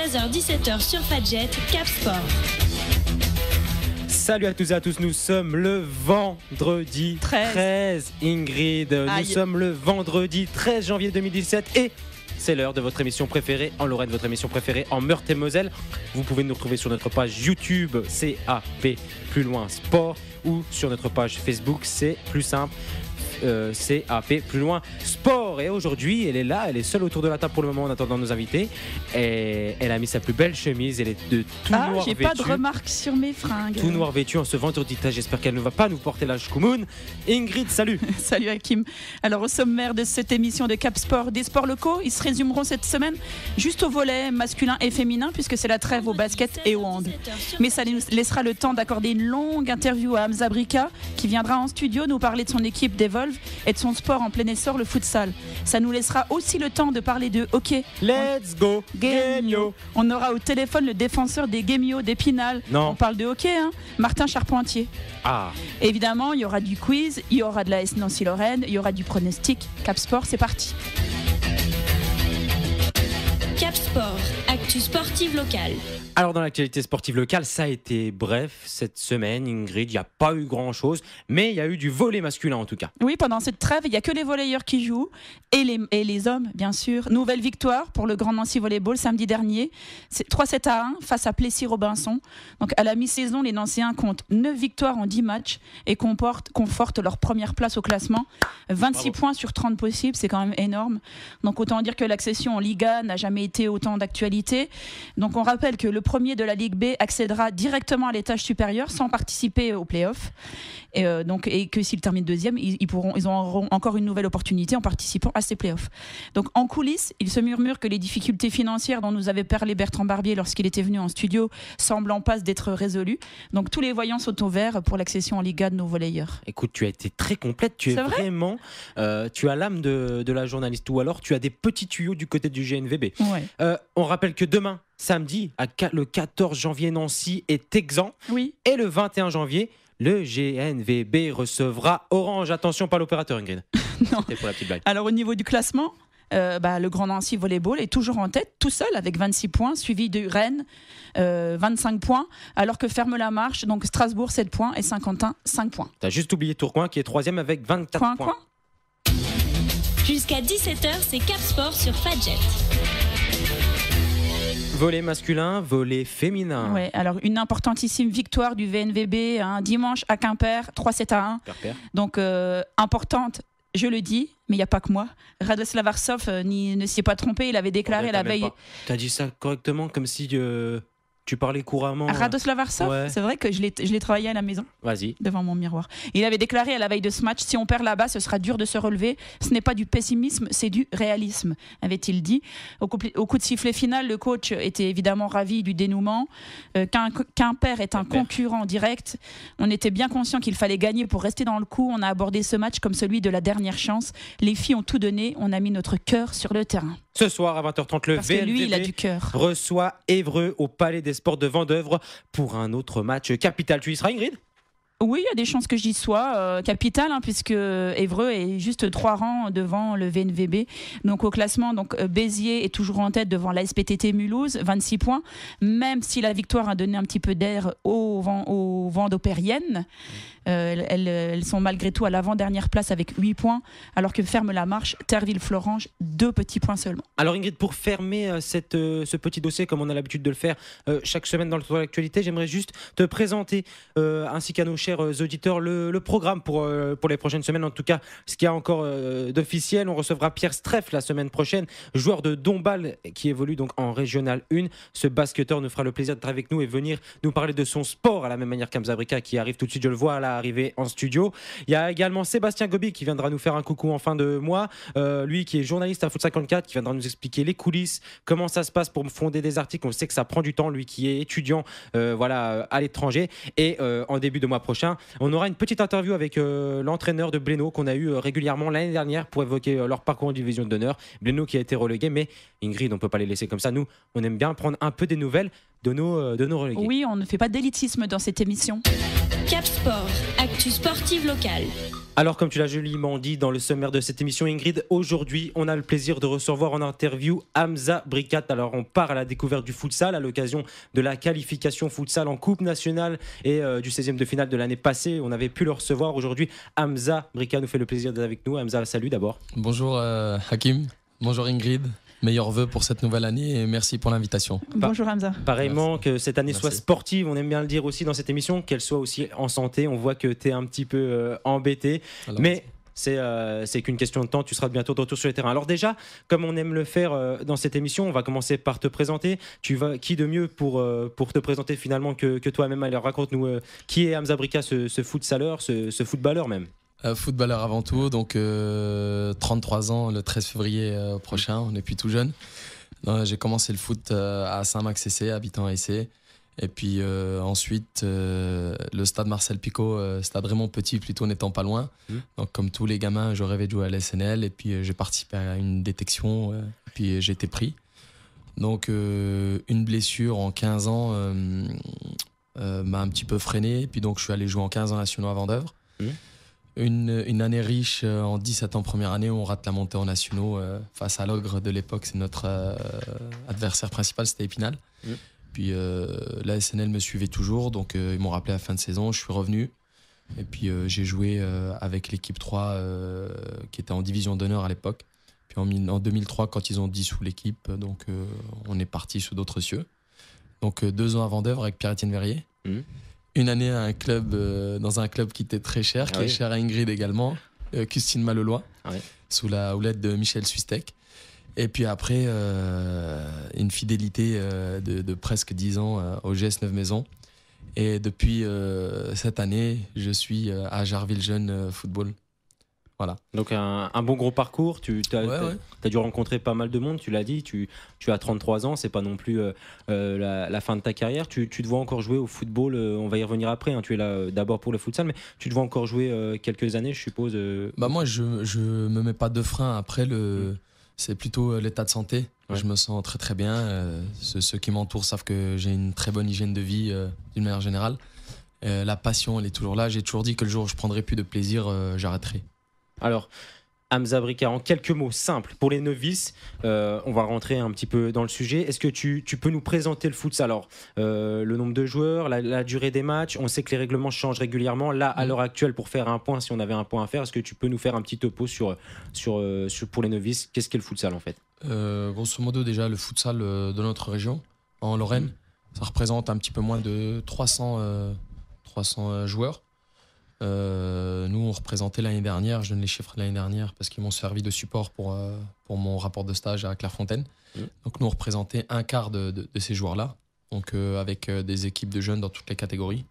16h-17h sur Fadjet, Cap Sport. Salut à tous et à tous, nous sommes le vendredi 13 Ingrid. Nous sommes le vendredi 13 janvier 2017 et c'est l'heure de votre émission préférée en Lorraine, votre émission préférée en Meurthe-et-Moselle. Vous pouvez nous retrouver sur notre page YouTube CAP plus loin sport ou sur notre page Facebook, c'est plus simple. CAP plus loin sport. Et aujourd'hui elle est là, elle est seule autour de la table pour le moment en attendant nos invités et elle a mis sa plus belle chemise, elle est de tout noir j'ai vêtue. Pas de remarques sur mes fringues. Tout noir vêtu en ce vendredi. J'espère qu'elle ne va pas nous porter la chkoumoun. Ingrid, salut. Salut Hakim. Alors au sommaire de cette émission de Cap Sport, des sports locaux, ils se résumeront cette semaine juste au volet masculin et féminin puisque c'est la trêve au basket et au hand. Mais ça nous laissera le temps d'accorder une longue interview à Hamza Brika qui viendra en studio nous parler de son équipe d'Evolve et de son sport en plein essor, le futsal. Ça nous laissera aussi le temps de parler de hockey. Let's go Gemio. On aura au téléphone le défenseur des Gemio d'Épinal. Non. On parle de hockey, hein, Martin Charpentier. Ah. Évidemment, il y aura du quiz, il y aura de la S Nancy Lorraine, il y aura du pronostic. Cap Sport, c'est parti. Cap Sport, actu sportive locale. Alors dans l'actualité sportive locale, ça a été bref cette semaine, Ingrid, il n'y a pas eu grand-chose, mais il y a eu du volley masculin en tout cas. Oui, pendant cette trêve, il n'y a que les volleyeurs qui jouent, et les hommes, bien sûr. Nouvelle victoire pour le Grand Nancy Volleyball samedi dernier, c'est 3-7-1 face à Plessis-Robinson. Donc à la mi-saison, les Nancéens comptent 9 victoires en 10 matchs et confortent leur première place au classement. 26 points sur 30 possibles, c'est quand même énorme. Donc autant dire que l'accession en Liga n'a jamais été autant d'actualité. Donc on rappelle que le premier de la Ligue B accédera directement à l'étage supérieur sans participer aux playoffs et que s'ils terminent deuxième, ils auront encore une nouvelle opportunité en participant à ces playoffs. Donc en coulisses, il se murmure que les difficultés financières dont nous avait parlé Bertrand Barbier lorsqu'il était venu en studio semblent en passe d'être résolues. Donc tous les voyants sont au vert pour l'accession en Liga de nos volleyeurs. Écoute, tu as été très complète, tu es vraiment tu as l'âme de la journaliste ou alors tu as des petits tuyaux du côté du GNVB. Ouais. On rappelle que demain samedi, le 14 janvier, Nancy est exempt. Oui. Et le 21 janvier, le GNVB recevra Orange. Attention, pas l'opérateur, Ingrid. Non. C'était pour la petite blague. Alors, au niveau du classement, le Grand Nancy Volleyball est toujours en tête, tout seul, avec 26 points, suivi de Rennes, 25 points, alors que ferme la marche, donc Strasbourg, 7 points, et Saint-Quentin, 5 points. T'as juste oublié Tourcoing, qui est 3e avec 24 points. Jusqu'à 17h, c'est Cap Sport sur Fadjet. Volley masculin, volley féminin. Ouais, alors une importantissime victoire du VNVB dimanche à Quimper, 3-7-1. Donc importante, je le dis, mais il n'y a pas que moi. Radoslav Arsov ne s'y est pas trompé, il avait déclaré la veille. Tu as dit ça correctement, comme si tu parlais couramment. Radoslav Arsov, ouais. C'est vrai que je l'ai travaillé à la maison. Vas-y. Devant mon miroir. Il avait déclaré à la veille de ce match, si on perd là-bas, ce sera dur de se relever. Ce n'est pas du pessimisme, c'est du réalisme, avait-il dit. Au coup de sifflet final, le coach était évidemment ravi du dénouement. Quimper est un concurrent direct. On était bien conscient qu'il fallait gagner pour rester dans le coup. On a abordé ce match comme celui de la dernière chance. Les filles ont tout donné. On a mis notre cœur sur le terrain. Ce soir à 20h30, le VNVB reçoit Évreux au Palais des Sports de Vendeuvre pour un autre match capital. Tu y seras, Ingrid ? Oui, il y a des chances que j'y sois, capitale, puisque Évreux est juste 3 rangs devant le VNVB. Donc au classement, Béziers est toujours en tête devant la SPTT Mulhouse, 26 points, même si la victoire a donné un petit peu d'air au vent d'Opérienne. Elles sont malgré tout à l'avant-dernière place avec 8 points, alors que ferme la marche Terville-Florange, 2 petits points seulement. Alors Ingrid, pour fermer ce petit dossier, comme on a l'habitude de le faire chaque semaine dans le tour de l'actualité, j'aimerais juste te présenter, ainsi qu'à nos chers auditeurs, le programme pour les prochaines semaines. En tout cas, ce qu'il y a encore d'officiel, on recevra Pierre Streff la semaine prochaine, joueur de Dombasle qui évolue donc en Régional 1. Ce basketteur nous fera le plaisir d'être avec nous et venir nous parler de son sport à la même manière qu'Hamza Brika qui arrive tout de suite, je le vois là arriver en studio. Il y a également Sébastien Gobi qui viendra nous faire un coucou en fin de mois, lui qui est journaliste à Foot 54, qui viendra nous expliquer les coulisses, comment ça se passe pour fonder des articles. On sait que ça prend du temps, lui qui est étudiant à l'étranger. Et en début de mois prochain, on aura une petite interview avec l'entraîneur de Blénaud qu'on a eu régulièrement l'année dernière pour évoquer leur parcours en division d'honneur. Blénaud qui a été relégué, mais Ingrid, on ne peut pas les laisser comme ça. Nous, on aime bien prendre un peu des nouvelles de nos relégués. Oui, on ne fait pas d'élitisme dans cette émission. Cap Sport, actu sportive locale. Alors, comme tu l'as joliment dit dans le sommaire de cette émission, Ingrid, aujourd'hui, on a le plaisir de recevoir en interview Hamza Brikat. Alors, on part à la découverte du futsal à l'occasion de la qualification futsal en Coupe nationale et du 16e de finale de l'année passée. On avait pu le recevoir. Aujourd'hui, Hamza Brikat nous fait le plaisir d'être avec nous. Hamza, salut d'abord. Bonjour Hakim, bonjour Ingrid. Meilleurs vœux pour cette nouvelle année et merci pour l'invitation. Bonjour Hamza. Pareillement, Merci. que cette année soit sportive, on aime bien le dire aussi dans cette émission, qu'elle soit aussi en santé. On voit que tu es un petit peu embêté, Alors, mais c'est qu'une question de temps, tu seras bientôt de retour sur le terrain. Alors déjà, comme on aime le faire dans cette émission, on va commencer par te présenter. Qui de mieux pour te présenter finalement que toi-même? Alors raconte-nous qui est Hamza Brikat, ce futsaleur, ce footballeur même. Footballeur avant tout, donc 33 ans le 13 février prochain, on n'est plus tout jeune. J'ai commencé le foot à Saint-Max-Essé, habitant à Essé. Et puis ensuite, le stade Marcel Picot, stade vraiment petit, plutôt n'étant pas loin. Donc comme tous les gamins, je rêvais de jouer à l'SNL. Et puis j'ai participé à une détection, et puis j'ai été pris. Donc une blessure en 15 ans m'a un petit peu freiné. Et puis donc je suis allé jouer en 15 ans nationaux à Vendeuvre. Une année riche en 17 ans première année où on rate la montée en nationaux face à l'ogre de l'époque. C'est notre adversaire principal, c'était Épinal. Puis la SNL me suivait toujours, donc ils m'ont rappelé à la fin de saison, je suis revenu. Et puis j'ai joué avec l'équipe 3 qui était en division d'honneur à l'époque. Puis en 2003, quand ils ont dissous l'équipe, donc on est parti sous d'autres cieux. Donc 2 ans à Vendeuvre avec Pierre-Étienne Verrier. Une année à un club, dans un club qui était très cher, qui est cher à Ingrid également, Custine Malelois, sous la houlette de Michel Suistec. Et puis après, une fidélité de presque 10 ans au GS 9 Maisons. Et depuis cette année, je suis à Jarville Jeune Football. Voilà. Donc un bon gros parcours, tu as dû rencontrer pas mal de monde, tu l'as dit, tu as 33 ans, c'est pas non plus la fin de ta carrière, tu te vois encore jouer au football, on va y revenir après, hein, tu es là d'abord pour le futsal, mais tu te vois encore jouer quelques années, je suppose. Moi, je me mets pas de frein, après c'est plutôt l'état de santé, je me sens très très bien, ceux qui m'entourent savent que j'ai une très bonne hygiène de vie d'une manière générale, la passion elle est toujours là, j'ai toujours dit que le jour où je prendrai plus de plaisir, j'arrêterai. Alors, Hamza Brikat, en quelques mots simples, pour les novices, on va rentrer un petit peu dans le sujet. Est-ce que tu peux nous présenter le futsal? Alors, le nombre de joueurs, la durée des matchs, on sait que les règlements changent régulièrement. Là, à l'heure actuelle, pour faire un point, si on avait un point à faire, est-ce que tu peux nous faire un petit topo sur pour les novices? Qu'est-ce qu'est le futsal en fait? Grosso modo, déjà, le futsal de notre région, en Lorraine, ça représente un petit peu moins de 300 joueurs. Nous on représentait l'année dernière, je donne les chiffres de l'année dernière parce qu'ils m'ont servi de support pour mon rapport de stage à Clairefontaine. Donc nous on représentait un quart de ces joueurs-là, donc avec des équipes de jeunes dans toutes les catégories.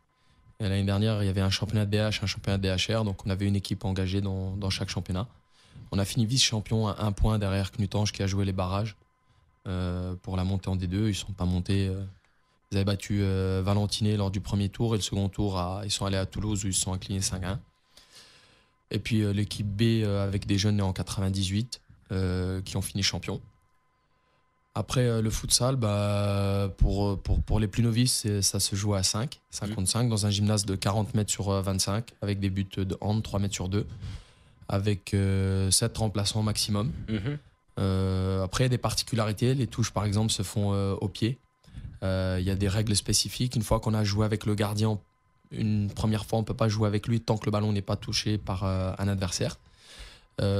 Et l'année dernière il y avait un championnat de BH, un championnat de DHR, donc on avait une équipe engagée dans chaque championnat. On a fini vice-champion à 1 point derrière Knutange qui a joué les barrages pour la montée en D2, ils sont pas montés. Ils avaient battu Valentinet lors du premier tour et le second tour, ils sont allés à Toulouse où ils se sont inclinés 5-1. Et puis l'équipe B avec des jeunes nés en 98 qui ont fini champion. Après le futsal, pour les plus novices, ça se joue à 5 contre 5 dans un gymnase de 40 mètres sur 25 avec des buts de hand 3 mètres sur 2 avec 7 remplaçants maximum. Après il y a des particularités, les touches par exemple se font au pied. Il y a des règles spécifiques. Une fois qu'on a joué avec le gardien une première fois, on ne peut pas jouer avec lui tant que le ballon n'est pas touché par un adversaire.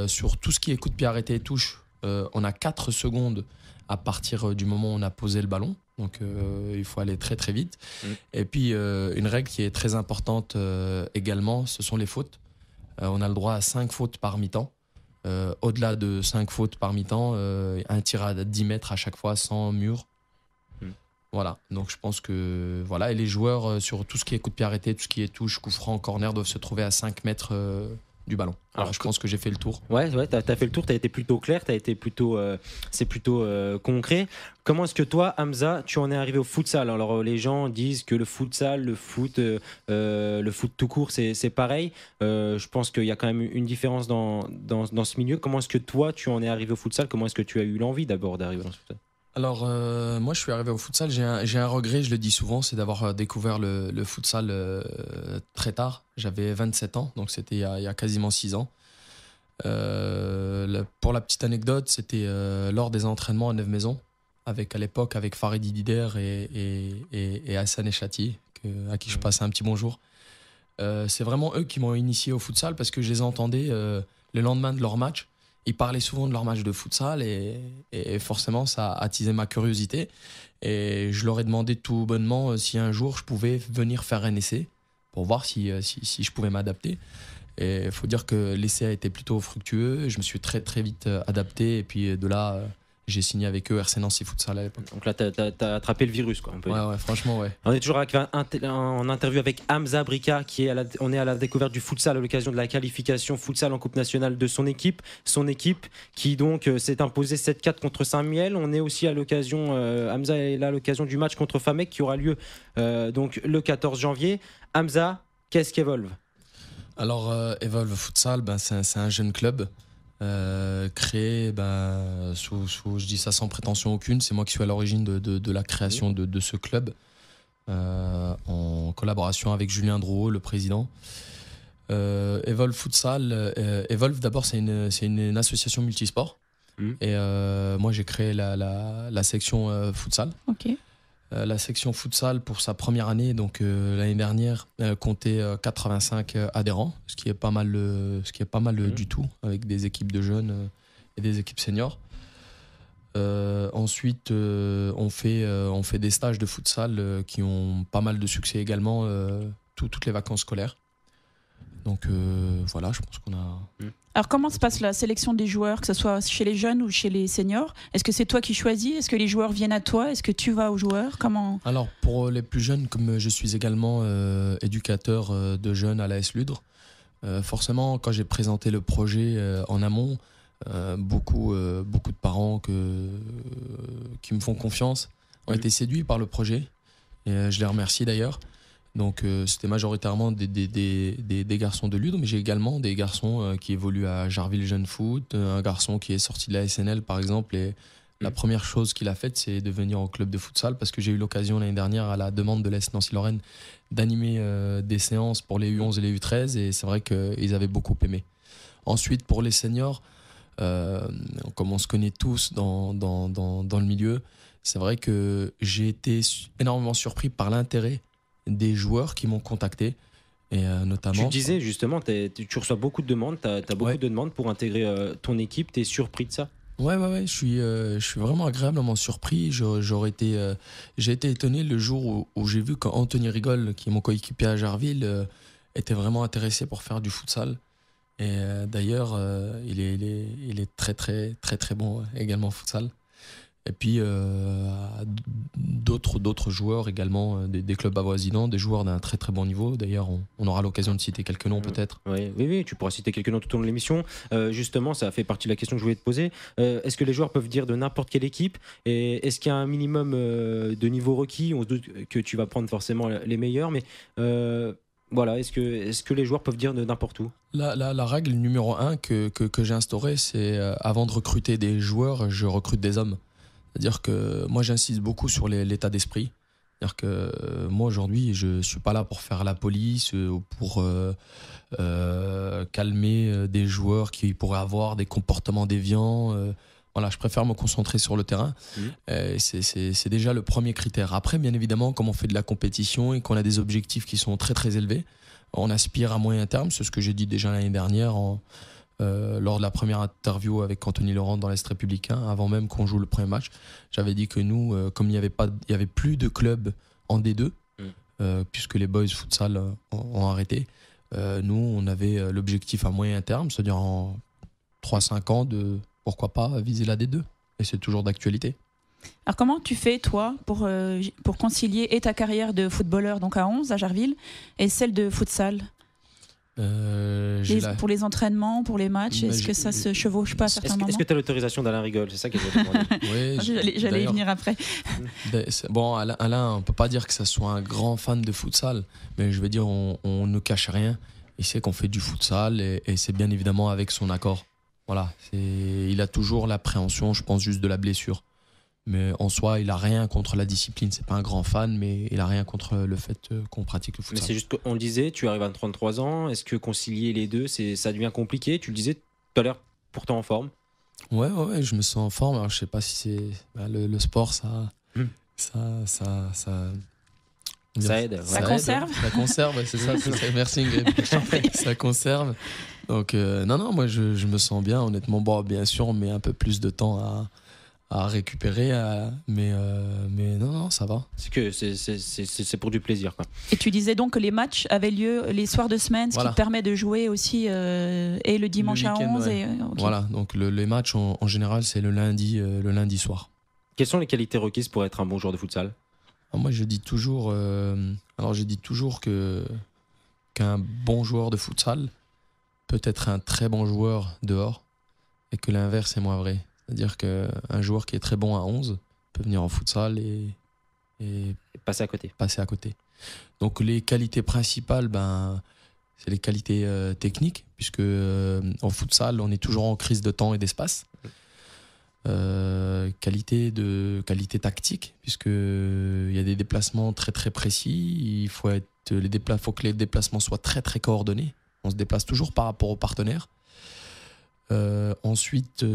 Sur tout ce qui est coup de pied arrêté et touche, on a 4 secondes à partir du moment où on a posé le ballon. Donc il faut aller très très vite. Et puis une règle qui est très importante également, ce sont les fautes. On a le droit à 5 fautes par mi-temps. Au-delà de 5 fautes par mi-temps, un tir à 10 mètres à chaque fois sans mur. Voilà, donc je pense que voilà, et les joueurs sur tout ce qui est coup de pied arrêté, tout ce qui est touche, coup franc, corner doivent se trouver à 5 mètres du ballon. Alors je pense que j'ai fait le tour. Ouais, t'as fait le tour, t'as été plutôt clair, c'est plutôt concret. Comment est-ce que toi, Hamza, tu en es arrivé au futsal? Alors les gens disent que le futsal, le foot tout court, c'est pareil. Je pense qu'il y a quand même une différence dans ce milieu. Comment est-ce que toi, tu en es arrivé au futsal? Comment est-ce que tu as eu l'envie d'abord d'arriver dans ce futsal? Alors, moi, je suis arrivé au futsal. J'ai un regret, je le dis souvent, c'est d'avoir découvert le futsal très tard. J'avais 27 ans, donc c'était il y a quasiment 6 ans. Pour la petite anecdote, c'était lors des entraînements à Neuve-Maisons, à l'époque avec Faridi Dider et Hassan Echati, à qui je passe un petit bonjour. C'est vraiment eux qui m'ont initié au futsal parce que je les entendais le lendemain de leur match. Ils parlaient souvent de leur match de futsal et forcément ça a attisé ma curiosité. Et je leur ai demandé tout bonnement si un jour je pouvais venir faire un essai pour voir si je pouvais m'adapter. Et il faut dire que l'essai a été plutôt fructueux. Je me suis très très vite adapté et puis de là j'ai signé avec eux RC Nancy Futsal à l'époque. Donc là, t'as attrapé le virus, quoi, on peut dire. Ouais, franchement, ouais. On est toujours en interview avec Hamza Brika, on est à la découverte du futsal à l'occasion de la qualification futsal en Coupe nationale de son équipe. Son équipe qui donc s'est imposée 7-4 contre Saint-Miel. On est aussi à l'occasion, Hamza est là à l'occasion du match contre Famec qui aura lieu donc le 14 janvier. Hamza, qu'est-ce qu'Evolve ? Alors, Evolve Futsal, c'est un jeune club créé je dis ça sans prétention aucune. C'est moi qui suis à l'origine de la création de ce club en collaboration avec Julien Drouot, le président. Evolve Futsal, Evolve d'abord c'est une association multisport. Et moi j'ai créé la section futsal. Ok. La section futsal pour sa première année, donc l'année dernière, comptait 85 adhérents, ce qui est pas mal, du tout, avec des équipes de jeunes et des équipes seniors. Ensuite, on fait des stages de futsal qui ont pas mal de succès également, toutes les vacances scolaires. Donc voilà, je pense qu'on a... Alors comment se passe la sélection des joueurs, que ce soit chez les jeunes ou chez les seniors ? Est-ce que c'est toi qui choisis ? Est-ce que les joueurs viennent à toi ? Est-ce que tu vas aux joueurs ? Comment ? Alors pour les plus jeunes, comme je suis également éducateur de jeunes à l'AS Ludre, forcément quand j'ai présenté le projet en amont, beaucoup de parents qui me font confiance ont été séduits par le projet et je les remercie d'ailleurs. Donc c'était majoritairement des garçons de Ludre, mais j'ai également des garçons qui évoluent à Jarville Jeune Foot, un garçon qui est sorti de la SNL par exemple, et la première chose qu'il a faite c'est de venir au club de futsal parce que j'ai eu l'occasion l'année dernière à la demande de l'Est Nancy-Lorraine d'animer des séances pour les U11 et les U13 et c'est vrai qu'ils avaient beaucoup aimé. Ensuite pour les seniors, comme on se connaît tous dans le milieu, c'est vrai que j'ai été énormément surpris par l'intérêt des joueurs qui m'ont contacté et notamment... Tu disais justement, tu reçois beaucoup de demandes, tu as beaucoup de demandes pour intégrer ton équipe, tu es surpris de ça ? Ouais, je suis vraiment agréablement surpris. J'ai été étonné le jour où j'ai vu qu'Anthony Rigol, qui est mon coéquipier à Jarville, était vraiment intéressé pour faire du futsal. Et d'ailleurs, il est très très très très bon également au futsal. Et puis d'autres joueurs également, des clubs avoisinants, des joueurs d'un très très bon niveau. D'ailleurs, on aura l'occasion de citer quelques noms peut-être. Oui, tu pourras citer quelques noms tout au long de l'émission. Justement, ça fait partie de la question que je voulais te poser. Est-ce que les joueurs peuvent dire de n'importe quelle équipe ? Et est-ce qu'il y a un minimum de niveau requis ? On se doute que tu vas prendre forcément les meilleurs, mais... Voilà, est-ce que les joueurs peuvent dire de n'importe où ? La règle numéro 1 que j'ai instaurée, c'est avant de recruter des joueurs, je recrute des hommes. C'est-à-dire que moi, j'insiste beaucoup sur l'état d'esprit. C'est-à-dire que moi, aujourd'hui, je ne suis pas là pour faire la police ou pour calmer des joueurs qui pourraient avoir des comportements déviants. Voilà, je préfère me concentrer sur le terrain. C'est déjà le premier critère. Après, bien évidemment, comme on fait de la compétition et qu'on a des objectifs qui sont très très élevés, on aspire à moyen terme. C'est ce que j'ai dit déjà l'année dernière lors de la première interview avec Anthony Laurent dans l'Est républicain, avant même qu'on joue le premier match. J'avais dit que nous, comme il y avait plus de clubs en D2, puisque les boys futsal ont arrêté, nous, on avait l'objectif à moyen terme, c'est-à-dire en 3-5 ans de... pourquoi pas viser la D2 ? Et c'est toujours d'actualité. Alors comment tu fais, toi, pour concilier et ta carrière de footballeur donc à 11, à Jarville, et celle de futsal ? Pour les entraînements, pour les matchs, est-ce que ça se chevauche pas à certains moments ? Est-ce que tu as l'autorisation d'Alain Rigol ? C'est ça que je vais demander. Oui, j'allais y venir après. Bon, Alain, on peut pas dire que ça soit un grand fan de futsal, mais je veux dire, on ne cache rien. Il sait qu'on fait du futsal et c'est bien évidemment avec son accord. Voilà, il a toujours l'appréhension, je pense, juste de la blessure. Mais en soi, il a rien contre la discipline. C'est pas un grand fan, mais il a rien contre le fait qu'on pratique le Mais futsal. c'est juste qu'on le disait, tu arrives à 33 ans, est-ce que concilier les deux, ça devient compliqué? Tu le disais tout à l'heure, pourtant en forme. Ouais, je me sens en forme. Alors, je sais pas si c'est le sport, ça Hmm. Ça aide. Ça ouais. conserve. Ça conserve, ouais, c'est ça. Merci Ingrid. Ça conserve. Donc, non, moi je me sens bien, honnêtement. Bon, bien sûr, on met un peu plus de temps à récupérer, mais non, ça va. C'est que c'est pour du plaisir, quoi. Et tu disais donc que les matchs avaient lieu les soirs de semaine, ce Voilà. qui te permet de jouer aussi et le dimanche Le à week-end, 11. ouais. Ok. Voilà, donc les matchs en général, c'est le lundi soir. Quelles sont les qualités requises pour être un bon joueur de futsal? Alors moi, je dis toujours qu'un bon joueur de futsal peut être un très bon joueur dehors et que l'inverse est moins vrai. C'est-à-dire qu'un joueur qui est très bon à 11 peut venir en futsal et Passer à côté. passer à côté. Donc les qualités principales, c'est les qualités techniques, puisque en futsal, on est toujours en crise de temps et d'espace. Qualité tactique, puisque il y a des déplacements très très précis. Il faut que les déplacements soient très très coordonnés. On se déplace toujours par rapport aux partenaires. Ensuite,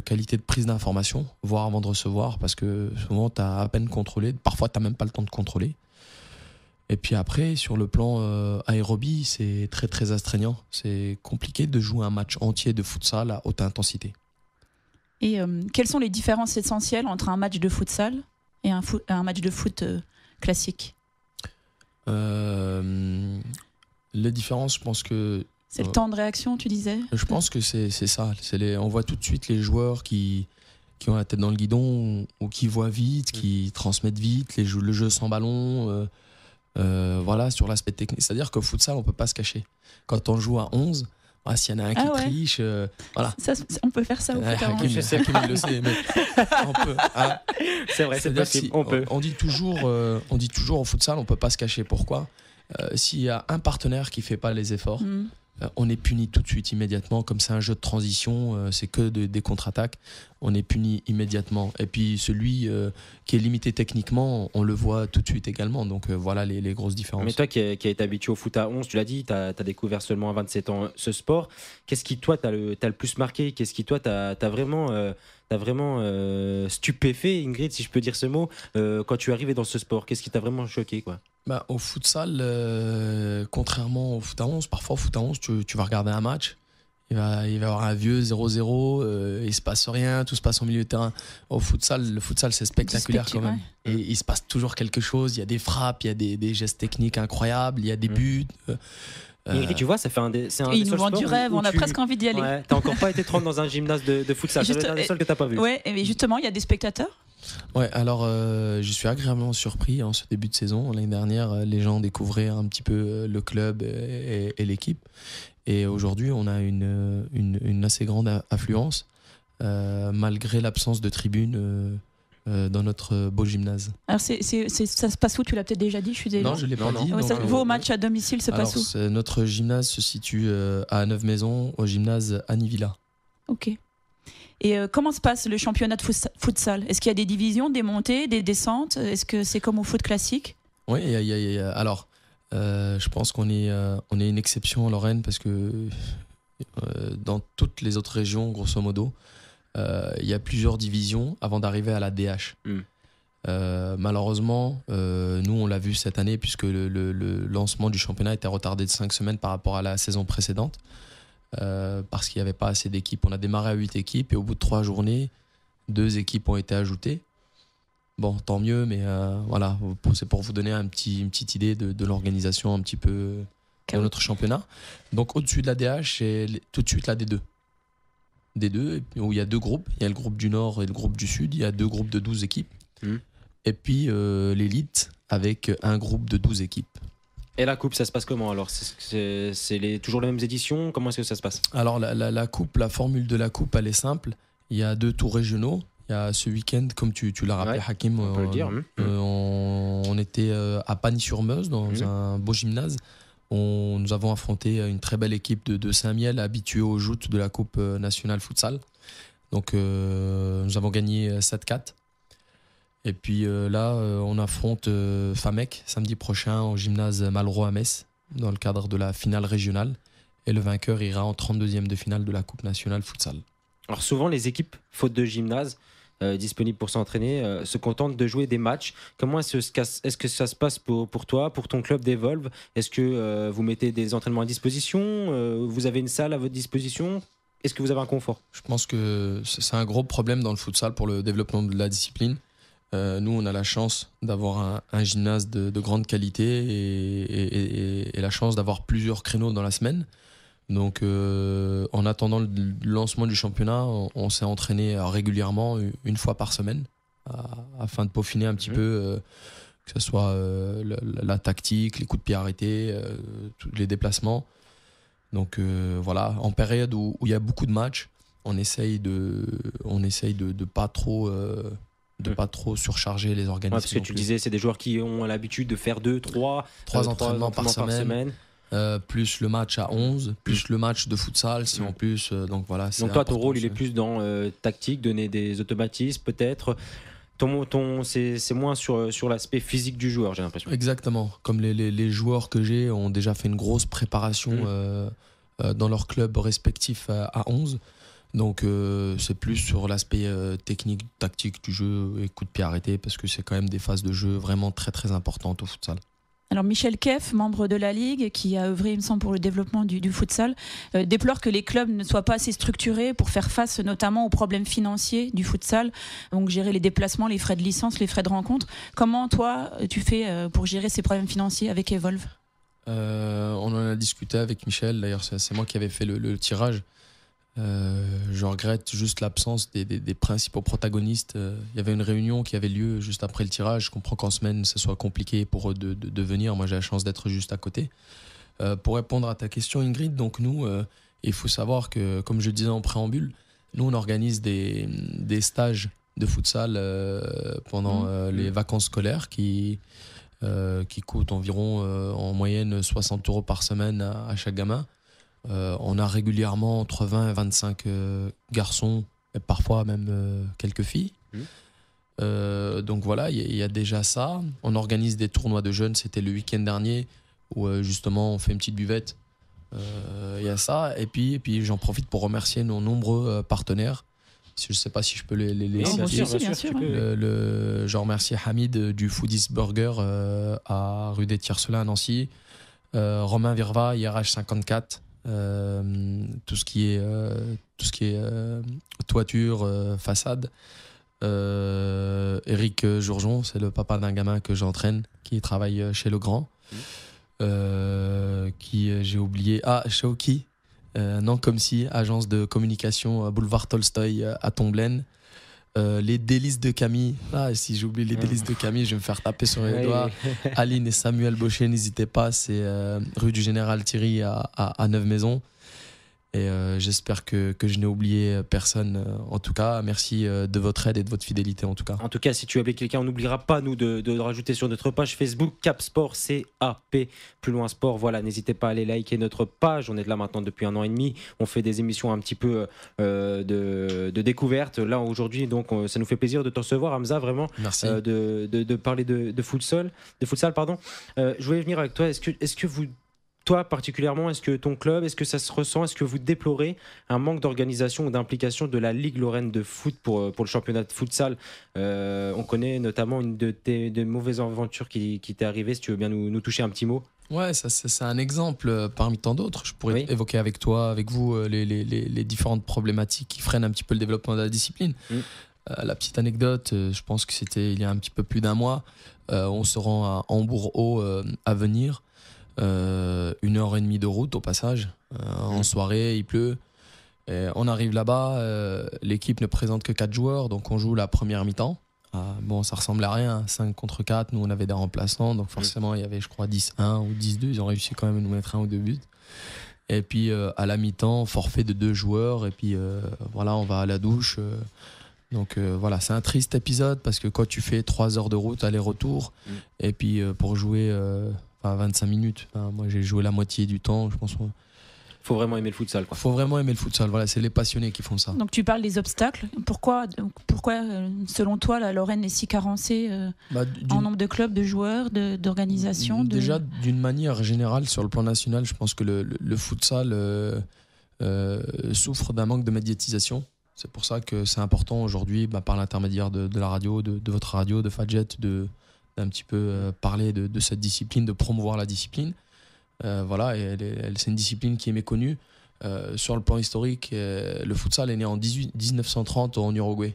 qualité de prise d'information, voir avant de recevoir, parce que souvent tu as à peine contrôlé, parfois tu n'as même pas le temps de contrôler. Et puis après, sur le plan aérobie, c'est très très astreignant. C'est compliqué de jouer un match entier de futsal à haute intensité. Et quelles sont les différences essentielles entre un match de futsal et un match de foot classique? Les différences, je pense que C'est le temps de réaction, tu disais? c'est ça. On voit tout de suite les joueurs qui ont la tête dans le guidon ou qui voient vite, qui transmettent vite, le jeu sans ballon. Voilà, sur l'aspect technique. C'est-à-dire qu'au futsal, on peut pas se cacher. Quand on joue à 11, s'il y en a un qui triche, voilà. Ça, on peut faire ça au foot. Hakim, il le sait, mais on peut. C'est vrai, c'est C'est-à-dire possible. On peut. On dit toujours au futsal, on peut pas se cacher. Pourquoi? S'il y a un partenaire qui fait pas les efforts, on est puni tout de suite, immédiatement. Comme c'est un jeu de transition, c'est que des contre-attaques, on est puni immédiatement. Et puis celui qui est limité techniquement, on le voit tout de suite également. Donc voilà les grosses différences. Mais toi qui as été habitué au foot à 11, tu l'as dit, tu as découvert seulement à 27 ans ce sport. Qu'est-ce qui, toi, t'as le plus marqué? Qu'est-ce qui, toi, t'as vraiment stupéfait, Ingrid, si je peux dire ce mot, quand tu es arrivé dans ce sport? Qu'est-ce qui t'a vraiment choqué, quoi? Au futsal, contrairement au foot à 11, parfois au foot à 11, tu vas regarder un match, il va y avoir un vieux 0-0, il se passe rien, tout se passe au milieu de terrain. Au futsal, le futsal, c'est spectaculaire quand même. Et il se passe toujours quelque chose, il y a des frappes, il y a des gestes techniques incroyables, il y a des buts. Ingrid, tu vois, ça fait c'est un Et des ils nous seuls vendent du sports rêve, où on a presque envie d'y aller. Ouais, t'as encore pas été te rendre dans un gymnase de futsal, c'est un des seuls que t'as pas vu. Ouais, et justement, il y a des spectateurs. Ouais, alors je suis agréablement surpris en ce début de saison. L'année dernière, les gens découvraient un petit peu le club et l'équipe. Et aujourd'hui, on a une assez grande affluence, malgré l'absence de tribunes dans notre beau gymnase. Alors, ça se passe où? Tu l'as peut-être déjà dit, je suis désolée. Non, je ne l'ai pas dit. Ouais, donc, vos matchs à domicile se passent où? Notre gymnase se situe à Neuve-Maisons, au gymnase Annie Villa. Ok. Et comment se passe le championnat de futsal? Est-ce qu'il y a des divisions, des montées, des descentes? Est-ce que c'est comme au foot classique? Oui, alors, je pense qu'on est une exception en Lorraine parce que dans toutes les autres régions, grosso modo, il y a plusieurs divisions avant d'arriver à la DH. Malheureusement, nous on l'a vu cette année puisque le lancement du championnat était retardé de 5 semaines par rapport à la saison précédente. Parce qu'il n'y avait pas assez d'équipes. On a démarré à 8 équipes et au bout de 3 journées, 2 équipes ont été ajoutées. Bon, tant mieux, mais voilà, c'est pour vous donner une petite idée de l'organisation un petit peu de notre championnat. Donc au-dessus de la DH, c'est tout de suite la D2. D2, où il y a 2 groupes. Il y a le groupe du Nord et le groupe du Sud. Il y a 2 groupes de 12 équipes. Et puis l'élite avec un groupe de 12 équipes. Et la coupe, ça se passe comment alors? C'est toujours les mêmes éditions? Comment est-ce que ça se passe? Alors la coupe, la formule de la coupe, elle est simple. Il y a 2 tours régionaux. Il y a ce week-end, comme tu l'as rappelé, Hakim, on peut le dire. on était à Pagny-sur-Meuse dans un beau gymnase. Nous avons affronté une très belle équipe de Saint-Miel, habituée aux joutes de la Coupe nationale futsal. Donc nous avons gagné 7-4. Et puis là, on affronte Famec samedi prochain au gymnase Malraux à Metz dans le cadre de la finale régionale. Et le vainqueur ira en 32e de finale de la Coupe nationale futsal. Alors souvent, les équipes, faute de gymnase, disponibles pour s'entraîner, se contentent de jouer des matchs. Comment est-ce que ça se passe pour toi, pour ton club d'Evolve? Est-ce que vous mettez des entraînements à disposition? Vous avez une salle à votre disposition? Est-ce que vous avez un confort? Je pense que c'est un gros problème dans le futsal pour le développement de la discipline. Nous, on a la chance d'avoir un gymnase de grande qualité et la chance d'avoir plusieurs créneaux dans la semaine. Donc, en attendant le lancement du championnat, on s'est entraîné régulièrement, une fois par semaine, afin de peaufiner un petit peu, que ce soit la tactique, les coups de pied arrêtés, tous les déplacements. Donc voilà, en période où il y a beaucoup de matchs, on essaye de pas trop surcharger les organismes. Ouais, parce que tu disais, c'est des joueurs qui ont l'habitude de faire 3 entraînements par semaine. Plus le match à 11, plus le match de futsal, si en plus. Donc voilà. Donc toi, ton rôle, il est plus dans tactique, donner des automatismes, peut-être. C'est moins sur l'aspect physique du joueur, j'ai l'impression. Exactement. Comme les joueurs que j'ai ont déjà fait une grosse préparation dans leur club respectif à 11. Donc c'est plus sur l'aspect technique, tactique du jeu et coup de pied arrêté, parce que c'est quand même des phases de jeu vraiment très très importantes au futsal. Alors Michel Keff, membre de la Ligue, qui a œuvré, il me semble, pour le développement du futsal, déplore que les clubs ne soient pas assez structurés pour faire face notamment aux problèmes financiers du futsal, donc gérer les déplacements, les frais de licence, les frais de rencontre. Comment toi, tu fais pour gérer ces problèmes financiers avec Evolve? On en a discuté avec Michel, d'ailleurs c'est moi qui avais fait le tirage. Je regrette juste l'absence des principaux protagonistes. Il y avait une réunion qui avait lieu juste après le tirage. Je comprends qu'en semaine ce soit compliqué pour eux de venir. Moi j'ai la chance d'être juste à côté. Pour répondre à ta question, Ingrid, donc nous, il faut savoir que, comme je disais en préambule, nous on organise des stages de futsal pendant les vacances scolaires qui coûtent environ en moyenne 60 € par semaine à chaque gamin. On a régulièrement entre 20 et 25 garçons, et parfois même quelques filles. Donc voilà, il y a déjà ça. On organise des tournois de jeunes, c'était le week-end dernier, où justement on fait une petite buvette. Il y a ça, et puis j'en profite pour remercier nos nombreux partenaires. Je ne sais pas si je peux les citer. Bien sûr. Je remercie Hamid du Foodies Burger à rue des Tiercelins à Nancy, Romain Virva, IRH 54. Tout ce qui est toiture, façade. Eric Jourjon, c'est le papa d'un gamin que j'entraîne qui travaille chez Legrand. J'ai oublié. Shaoki, non comme si, agence de communication boulevard Tolstoï à Tomblaine. Les délices de Camille. Si j'oublie les délices de Camille, je vais me faire taper sur les doigts. Aline et Samuel Baucher, n'hésitez pas, c'est rue du Général Thierry à Neuve-Maisons. Et j'espère que je n'ai oublié personne. En tout cas, merci de votre aide et de votre fidélité. En tout cas, si tu as appelé quelqu'un, on n'oubliera pas nous de rajouter sur notre page Facebook Cap Sport, CAP, plus loin sport. Voilà, n'hésitez pas à aller liker notre page. On est là maintenant depuis 1 an et demi. On fait des émissions un petit peu de découverte. Là aujourd'hui, donc ça nous fait plaisir de te recevoir, Hamza, vraiment. Merci. De parler de futsal, pardon. Je voulais venir avec toi. Est-ce que vous, toi particulièrement, est-ce que ton club, est-ce que ça se ressent, est-ce que vous déplorez un manque d'organisation ou d'implication de la Ligue Lorraine de foot pour le championnat de futsal? On connaît notamment une de tes mauvaises aventures qui t'est arrivée, si tu veux bien nous toucher un petit mot. Ouais, ça, c'est un exemple parmi tant d'autres. Je pourrais évoquer avec toi, avec vous, les différentes problématiques qui freinent un petit peu le développement de la discipline. La petite anecdote, je pense que c'était il y a un petit peu plus d'un mois. On se rend à Hambourg-Haut à venir. 1h30 de route au passage. En soirée, il pleut. Et on arrive là-bas, l'équipe ne présente que 4 joueurs, donc on joue la première mi-temps. Bon, ça ressemble à rien, 5 contre 4, nous on avait des remplaçants, donc forcément il y avait je crois 10-1 ou 10-2, ils ont réussi quand même à nous mettre 1 ou 2 buts. Et puis à la mi-temps, forfait de 2 joueurs, et puis voilà, on va à la douche. Donc voilà, c'est un triste épisode parce que quand tu fais 3 heures de route aller-retour, et puis pour jouer 25 minutes, moi j'ai joué la moitié du temps, je pense. Faut vraiment aimer le futsal, quoi. Faut vraiment aimer le futsal. Voilà, c'est les passionnés qui font ça. Donc tu parles des obstacles. Pourquoi selon toi, la Lorraine est si carencée en nombre de clubs, de joueurs, d'organisations Déjà, d'une manière générale, sur le plan national, je pense que le futsal souffre d'un manque de médiatisation. C'est pour ça que c'est important aujourd'hui, par l'intermédiaire de la radio, de votre radio, de Fadjet, d'un petit peu parler de cette discipline, de promouvoir la discipline. Voilà, et c'est une discipline qui est méconnue. Sur le plan historique, le futsal est né en 1930 en Uruguay.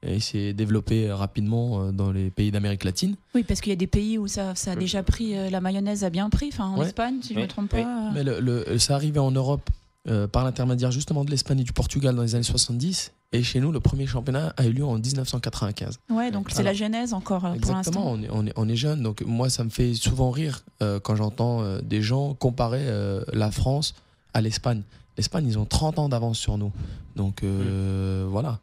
Et il s'est développé rapidement dans les pays d'Amérique latine. Oui, parce qu'il y a des pays où ça a déjà pris, la mayonnaise a bien pris, en Espagne, si je ne me trompe pas. Mais c'est arrivé en Europe par l'intermédiaire justement de l'Espagne et du Portugal dans les années 70. Et chez nous, le premier championnat a eu lieu en 1995. Ouais, donc c'est la genèse encore pour l'instant. Exactement, on est jeune. Donc moi, ça me fait souvent rire quand j'entends des gens comparer la France à l'Espagne. L'Espagne, ils ont 30 ans d'avance sur nous. Donc voilà.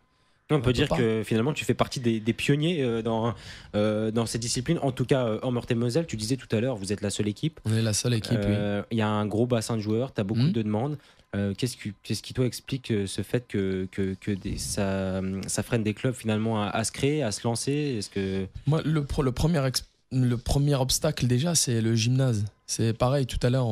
On peut dire que finalement tu fais partie des pionniers dans cette discipline, en tout cas en Meurthe-et-Moselle. Tu disais tout à l'heure, vous êtes la seule équipe. On est la seule équipe, oui. Il y a un gros bassin de joueurs, tu as beaucoup de demandes. Qu'est-ce qui toi explique ce fait que ça freine des clubs finalement à se créer, à se lancer? Est-ce que... Moi, le premier obstacle déjà, c'est le gymnase. C'est pareil, tout à l'heure,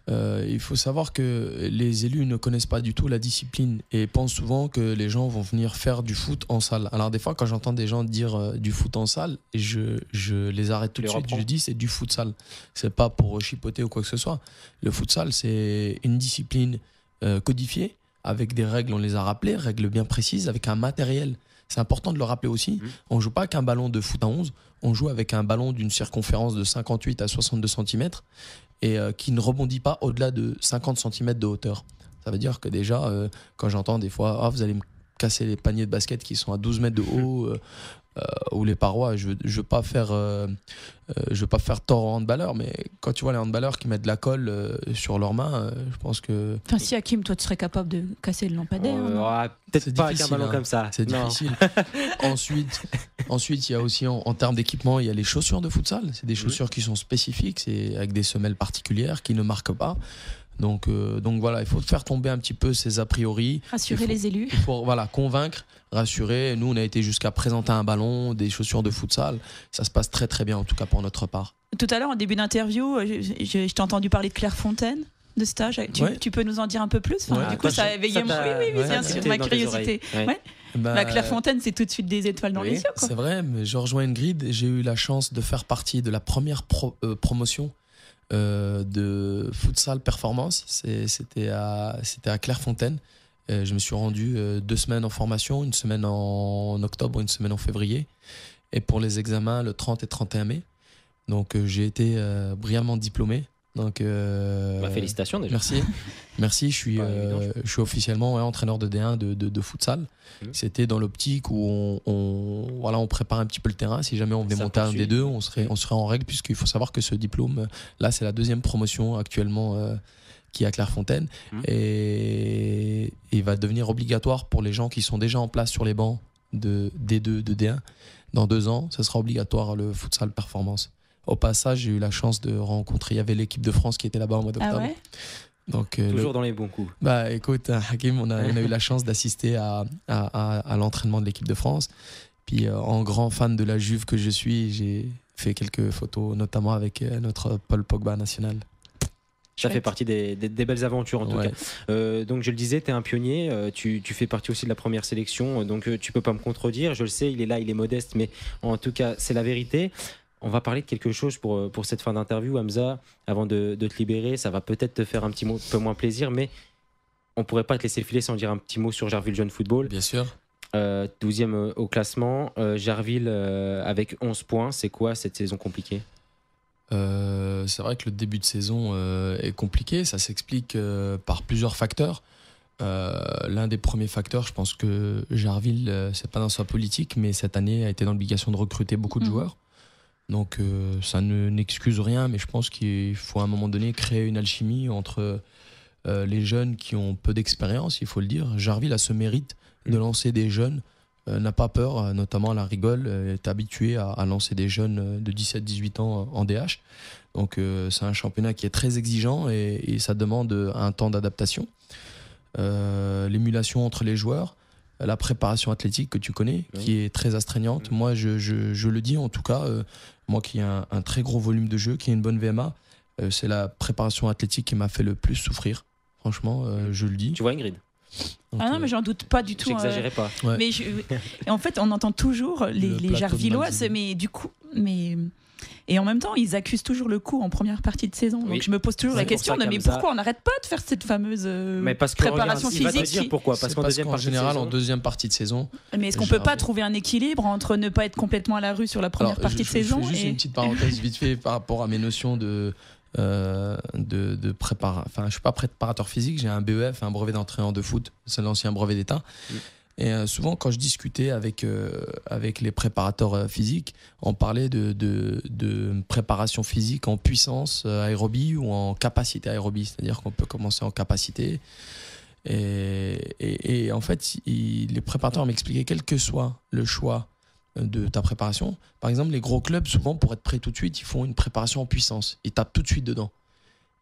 il faut savoir que les élus ne connaissent pas du tout la discipline et pensent souvent que les gens vont venir faire du foot en salle. Alors des fois, quand j'entends des gens dire du foot en salle, je les arrête tout de suite. Je dis c'est du futsal. C'est pas pour chipoter ou quoi que ce soit. Le futsal, c'est une discipline codifiée avec des règles, on les a rappelées, règles bien précises, avec un matériel. C'est important de le rappeler aussi. On joue pas avec un ballon de foot à 11, on joue avec un ballon d'une circonférence de 58 à 62 cm et qui ne rebondit pas au-delà de 50 cm de hauteur. Ça veut dire que déjà, quand j'entends des fois, vous allez me casser les paniers de basket qui sont à 12 mètres de haut ou les parois, je veux pas faire tort aux handballeurs, mais quand tu vois les handballeurs qui mettent de la colle sur leurs mains, je pense que... Enfin, si Hakim, toi tu serais capable de casser le lampadaire. Peut-être pas avec un ballon comme ça. C'est difficile. Ensuite, il y a aussi en termes d'équipement, il y a les chaussures de futsal. C'est des chaussures qui sont spécifiques, c'est avec des semelles particulières qui ne marquent pas. Donc voilà, il faut faire tomber un petit peu ces a priori. Rassurer les élus. Il faut convaincre, rassurer. Nous, on a été jusqu'à présenter un ballon, des chaussures de futsal. Ça se passe très très bien, en tout cas pour notre part. Tout à l'heure, en début d'interview, je t'ai entendu parler de Clairefontaine, de stage. Tu peux nous en dire un peu plus? Du coup, ça a éveillé bien sûr, ma curiosité. Clairefontaine, c'est tout de suite des étoiles dans les yeux. C'est vrai, mais je rejoins Ingrid. J'ai eu la chance de faire partie de la première promotion de futsal performance. C'était à Clairefontaine. Je me suis rendu 2 semaines en formation, une semaine en octobre, une semaine en février, et pour les examens le 30 et 31 mai. Donc j'ai été brillamment diplômé. Donc félicitations déjà. Merci. Je suis officiellement entraîneur de D1 de futsal. C'était dans l'optique où on prépare un petit peu le terrain. Si jamais on venait monter un D2, on serait en règle, puisqu'il faut savoir que ce diplôme là, c'est la 2e promotion actuellement qui est à Clairefontaine, et il va devenir obligatoire pour les gens qui sont déjà en place sur les bancs de D2, de D1. Dans 2 ans, ce sera obligatoire le futsal performance. Au passage, j'ai eu la chance de rencontrer, il y avait l'équipe de France qui était là-bas au mois d'octobre. Ah ouais. Donc, toujours dans les bons coups. Écoute, Hakim, on a eu la chance d'assister à l'entraînement de l'équipe de France. Puis en grand fan de la Juve que je suis, j'ai fait quelques photos, notamment avec notre Paul Pogba national. Ça fait partie des belles aventures en tout cas. Donc je le disais, tu es un pionnier, tu fais partie aussi de la première sélection, donc tu peux pas me contredire. Je le sais, il est là, il est modeste, mais en tout cas, c'est la vérité. On va parler de quelque chose pour cette fin d'interview, Hamza. Avant de te libérer, ça va peut-être te faire un peu moins plaisir, mais on pourrait pas te laisser filer sans dire un petit mot sur Jarville Jeune Football. Bien sûr. 12e au classement. Jarville avec 11 points. C'est quoi cette saison compliquée? C'est vrai que le début de saison est compliqué. Ça s'explique par plusieurs facteurs. L'un des premiers facteurs, je pense que Jarville, c'est pas dans sa politique, mais cette année a été dans l'obligation de recruter beaucoup de joueurs. Donc ça n'excuse rien, mais je pense qu'il faut à un moment donné créer une alchimie entre les jeunes qui ont peu d'expérience, il faut le dire. Jarville a ce mérite de lancer des jeunes, n'a pas peur, notamment à la Rigole, est habitué à lancer des jeunes de 17-18 ans en DH. Donc c'est un championnat qui est très exigeant et ça demande un temps d'adaptation. L'émulation entre les joueurs, la préparation athlétique que tu connais, qui est très astreignante. Moi, je le dis en tout cas, moi qui ai un très gros volume de jeu, qui ai une bonne VMA, c'est la préparation athlétique qui m'a fait le plus souffrir. Franchement, je le dis. Tu vois Ingrid? Donc, Ah non, mais j'en doute pas du tout. J'exagérais pas. Ouais. Mais et en fait, on entend toujours les plateau de Jarvillois, Malzini. mais du coup, et en même temps, ils accusent toujours le coup en première partie de saison. Oui. Donc je me pose toujours C'est la pour question ça de mais qu'Hamza- pourquoi on n'arrête pas de faire cette fameuse Mais parce que préparation regarde, il va te physique dire pourquoi. Parce qu'en deuxième qu'en partie de général, saison- en deuxième partie de saison. Mais est-ce qu'on J'ai peut pas rappelé. trouver un équilibre entre ne pas être complètement à la rue sur la première Alors, partie de saison Je fais juste une petite parenthèse vite fait par rapport à mes notions de préparation. Enfin, je suis pas préparateur physique, j'ai un BEF, un brevet d'entraîneur de foot, c'est l'ancien brevet d'État. Et souvent, quand je discutais avec les préparateurs physiques, on parlait de préparation physique en puissance aérobie ou en capacité aérobie, c'est-à-dire qu'on peut commencer en capacité. Et en fait, les préparateurs m'expliquaient, quel que soit le choix de ta préparation, par exemple, les gros clubs, souvent, pour être prêts tout de suite, ils font une préparation en puissance. Ils tapent tout de suite dedans.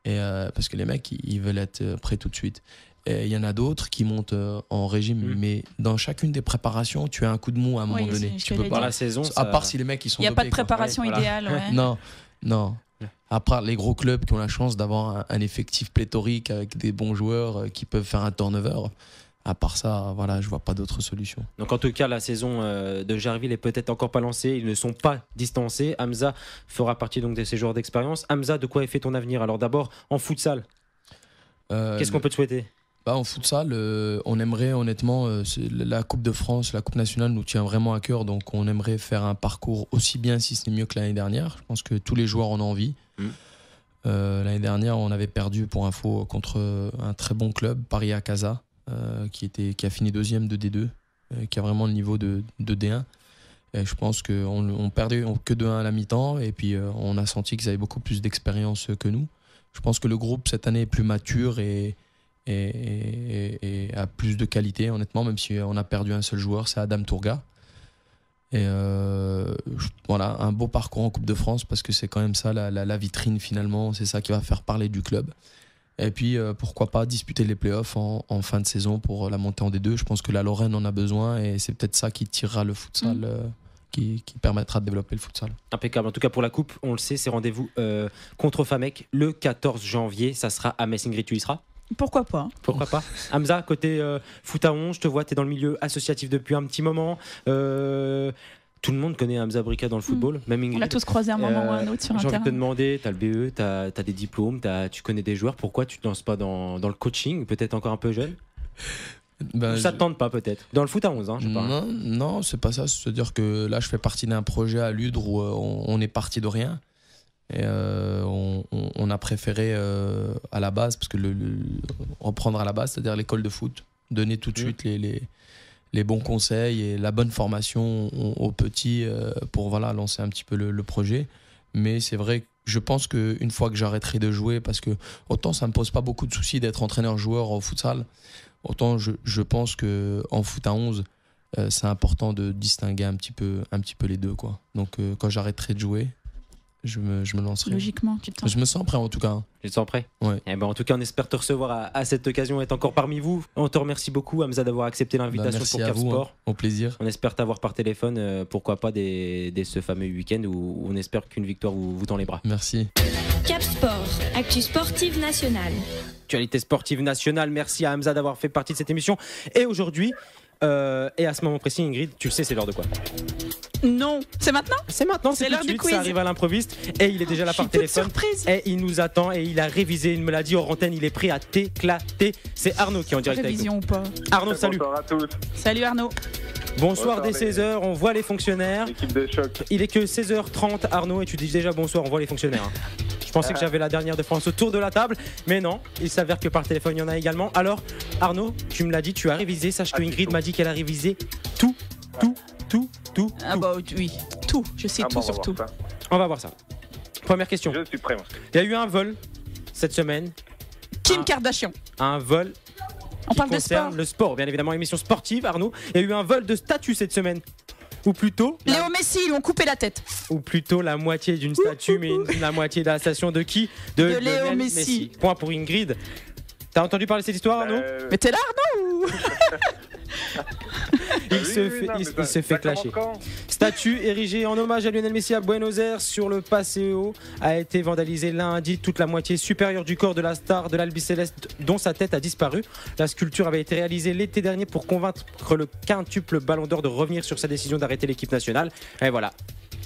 Parce que les mecs, ils veulent être prêts tout de suite. Et il y en a d'autres qui montent en régime, mais dans chacune des préparations, tu as un coup de mou à un moment donné. je Tu te peux l'ai pas, dit. la saison, à part si les mecs ils sont il n'y a pas de dopés, quoi. préparation Ouais, voilà. idéale. Ouais. Non. À part les gros clubs qui ont la chance d'avoir un effectif pléthorique avec des bons joueurs qui peuvent faire un turnover. À part ça, voilà, je vois pas d'autre solution. Donc en tout cas, la saison de Jarville est peut-être encore pas lancée. Ils ne sont pas distancés. Hamza fera partie donc de ces joueurs d'expérience. Hamza, de quoi est fait ton avenir? Alors d'abord en futsal. Qu'est-ce qu'on peut te souhaiter? En futsal, on aimerait honnêtement, la Coupe de France, la Coupe nationale nous tient vraiment à cœur, donc on aimerait faire un parcours aussi bien, si ce n'est mieux que l'année dernière. Je pense que tous les joueurs en ont envie. L'année dernière, on avait perdu pour info contre un très bon club, Paris Akasa, qui a fini deuxième de D2, qui a vraiment le niveau de D1. Et je pense qu'on perdait que 2-1 à la mi-temps, et puis on a senti qu'ils avaient beaucoup plus d'expérience que nous. Je pense que le groupe cette année est plus mature et a plus de qualité, honnêtement, même si on a perdu un seul joueur, c'est Adam Tourga. Et voilà, un beau parcours en Coupe de France, parce que c'est quand même ça la vitrine finalement, c'est ça qui va faire parler du club. Et puis pourquoi pas disputer les playoffs en fin de saison pour la montée en D2. Je pense que la Lorraine en a besoin et c'est peut-être ça qui tirera le futsal, qui permettra de développer le futsal. Impeccable. En tout cas pour la coupe, on le sait, c'est rendez-vous contre Famec le 14 janvier. Ça sera à Metz. Ingrid, tu y seras? Pourquoi pas? Pourquoi pas? Hamza, côté foot à 11, je te vois, tu es dans le milieu associatif depuis un petit moment. Tout le monde connaît Hamza Brika dans le football, même Ingrid. On l'a tous croisé un moment ou un autre sur un J'ai envie terrain. de te demander, tu as le BE, tu as des diplômes, tu connais des joueurs. Pourquoi tu ne te lances pas dans le coaching, peut-être encore un peu jeune? Ou ça te tente pas peut-être? Dans le foot à 11, je sais pas. Non, c'est pas ça. C'est-à-dire que là, je fais partie d'un projet à Ludre où on est parti de rien. Et on a préféré à la base, parce que reprendre à la base, c'est-à-dire l'école de foot, donner tout de suite les bons conseils et la bonne formation aux petits pour lancer un petit peu le projet. Mais c'est vrai que je pense qu'une fois que j'arrêterai de jouer, parce que autant ça me pose pas beaucoup de soucis d'être entraîneur-joueur au futsal, autant je pense qu'en foot à 11, c'est important de distinguer un petit peu les deux, quoi. Donc quand j'arrêterai de jouer, je me lancerai. Logiquement, tu te sens. Je me sens prêt en tout cas. Tu te sens prêt? Ouais. Eh ben, en tout cas, on espère te recevoir à cette occasion, être encore parmi vous. On te remercie beaucoup, Hamza, d'avoir accepté l'invitation Merci pour à Cap vous, Sport. au plaisir. On espère t'avoir par téléphone, pourquoi pas dès ce fameux week-end où on espère qu'une victoire vous tend les bras. Merci. Cap Sport, actu sportive nationale. Actualité sportive nationale, merci à Hamza d'avoir fait partie de cette émission. Et aujourd'hui, et à ce moment précis, Ingrid, tu le sais, c'est l'heure de quoi? Non, c'est maintenant? C'est maintenant, c'est l'heure tout de du suite, quiz. ça arrive à l'improviste. Et il est déjà là Je par suis toute téléphone. surprise. Et il nous attend et il a révisé, il me l'a dit hors antenne, il est prêt à t'éclater. C'est Arnaud qui est en direct avec nous. Révision ou pas? Arnaud, salut. Bonsoir à tous, Salut Arnaud. Bonsoir, Bonsoir, dès les- 16h, on voit les fonctionnaires. l'équipe de choc. Il est que 16h30, Arnaud, et tu dis déjà bonsoir, on voit les fonctionnaires. Je pensais que j'avais la dernière de France autour de la table, mais non, il s'avère que par téléphone, il y en a également. Alors, Arnaud, tu me l'as dit, tu as révisé. Sache que Ingrid m'a dit qu'elle a révisé tout. Ah bah oui, tout. Je sais tout sur tout. On va voir ça. Première question. Je suis prêt. Moi. Il y a eu un vol cette semaine, Kim Kardashian. un vol On qui parle de concerne sport. le sport, bien évidemment, émission sportive, Arnaud. Il y a eu un vol de statut cette semaine. Ou plutôt Léo Messi, ils lui ont coupé la tête. Ou plutôt la moitié d'une statue, mais la moitié de la station de qui? De Léo Lionel Messi. Point pour Ingrid. T'as entendu parler de cette histoire, Arnaud? Mais t'es là, Arnaud ou... Il se fait clasher. Statue érigée en hommage à Lionel Messi à Buenos Aires sur le Paseo a été vandalisée lundi. Toute la moitié supérieure du corps de la star de l'Albiceleste, dont sa tête a disparu. La sculpture avait été réalisée l'été dernier pour convaincre le quintuple Ballon d'Or de revenir sur sa décision d'arrêter l'équipe nationale. Et voilà.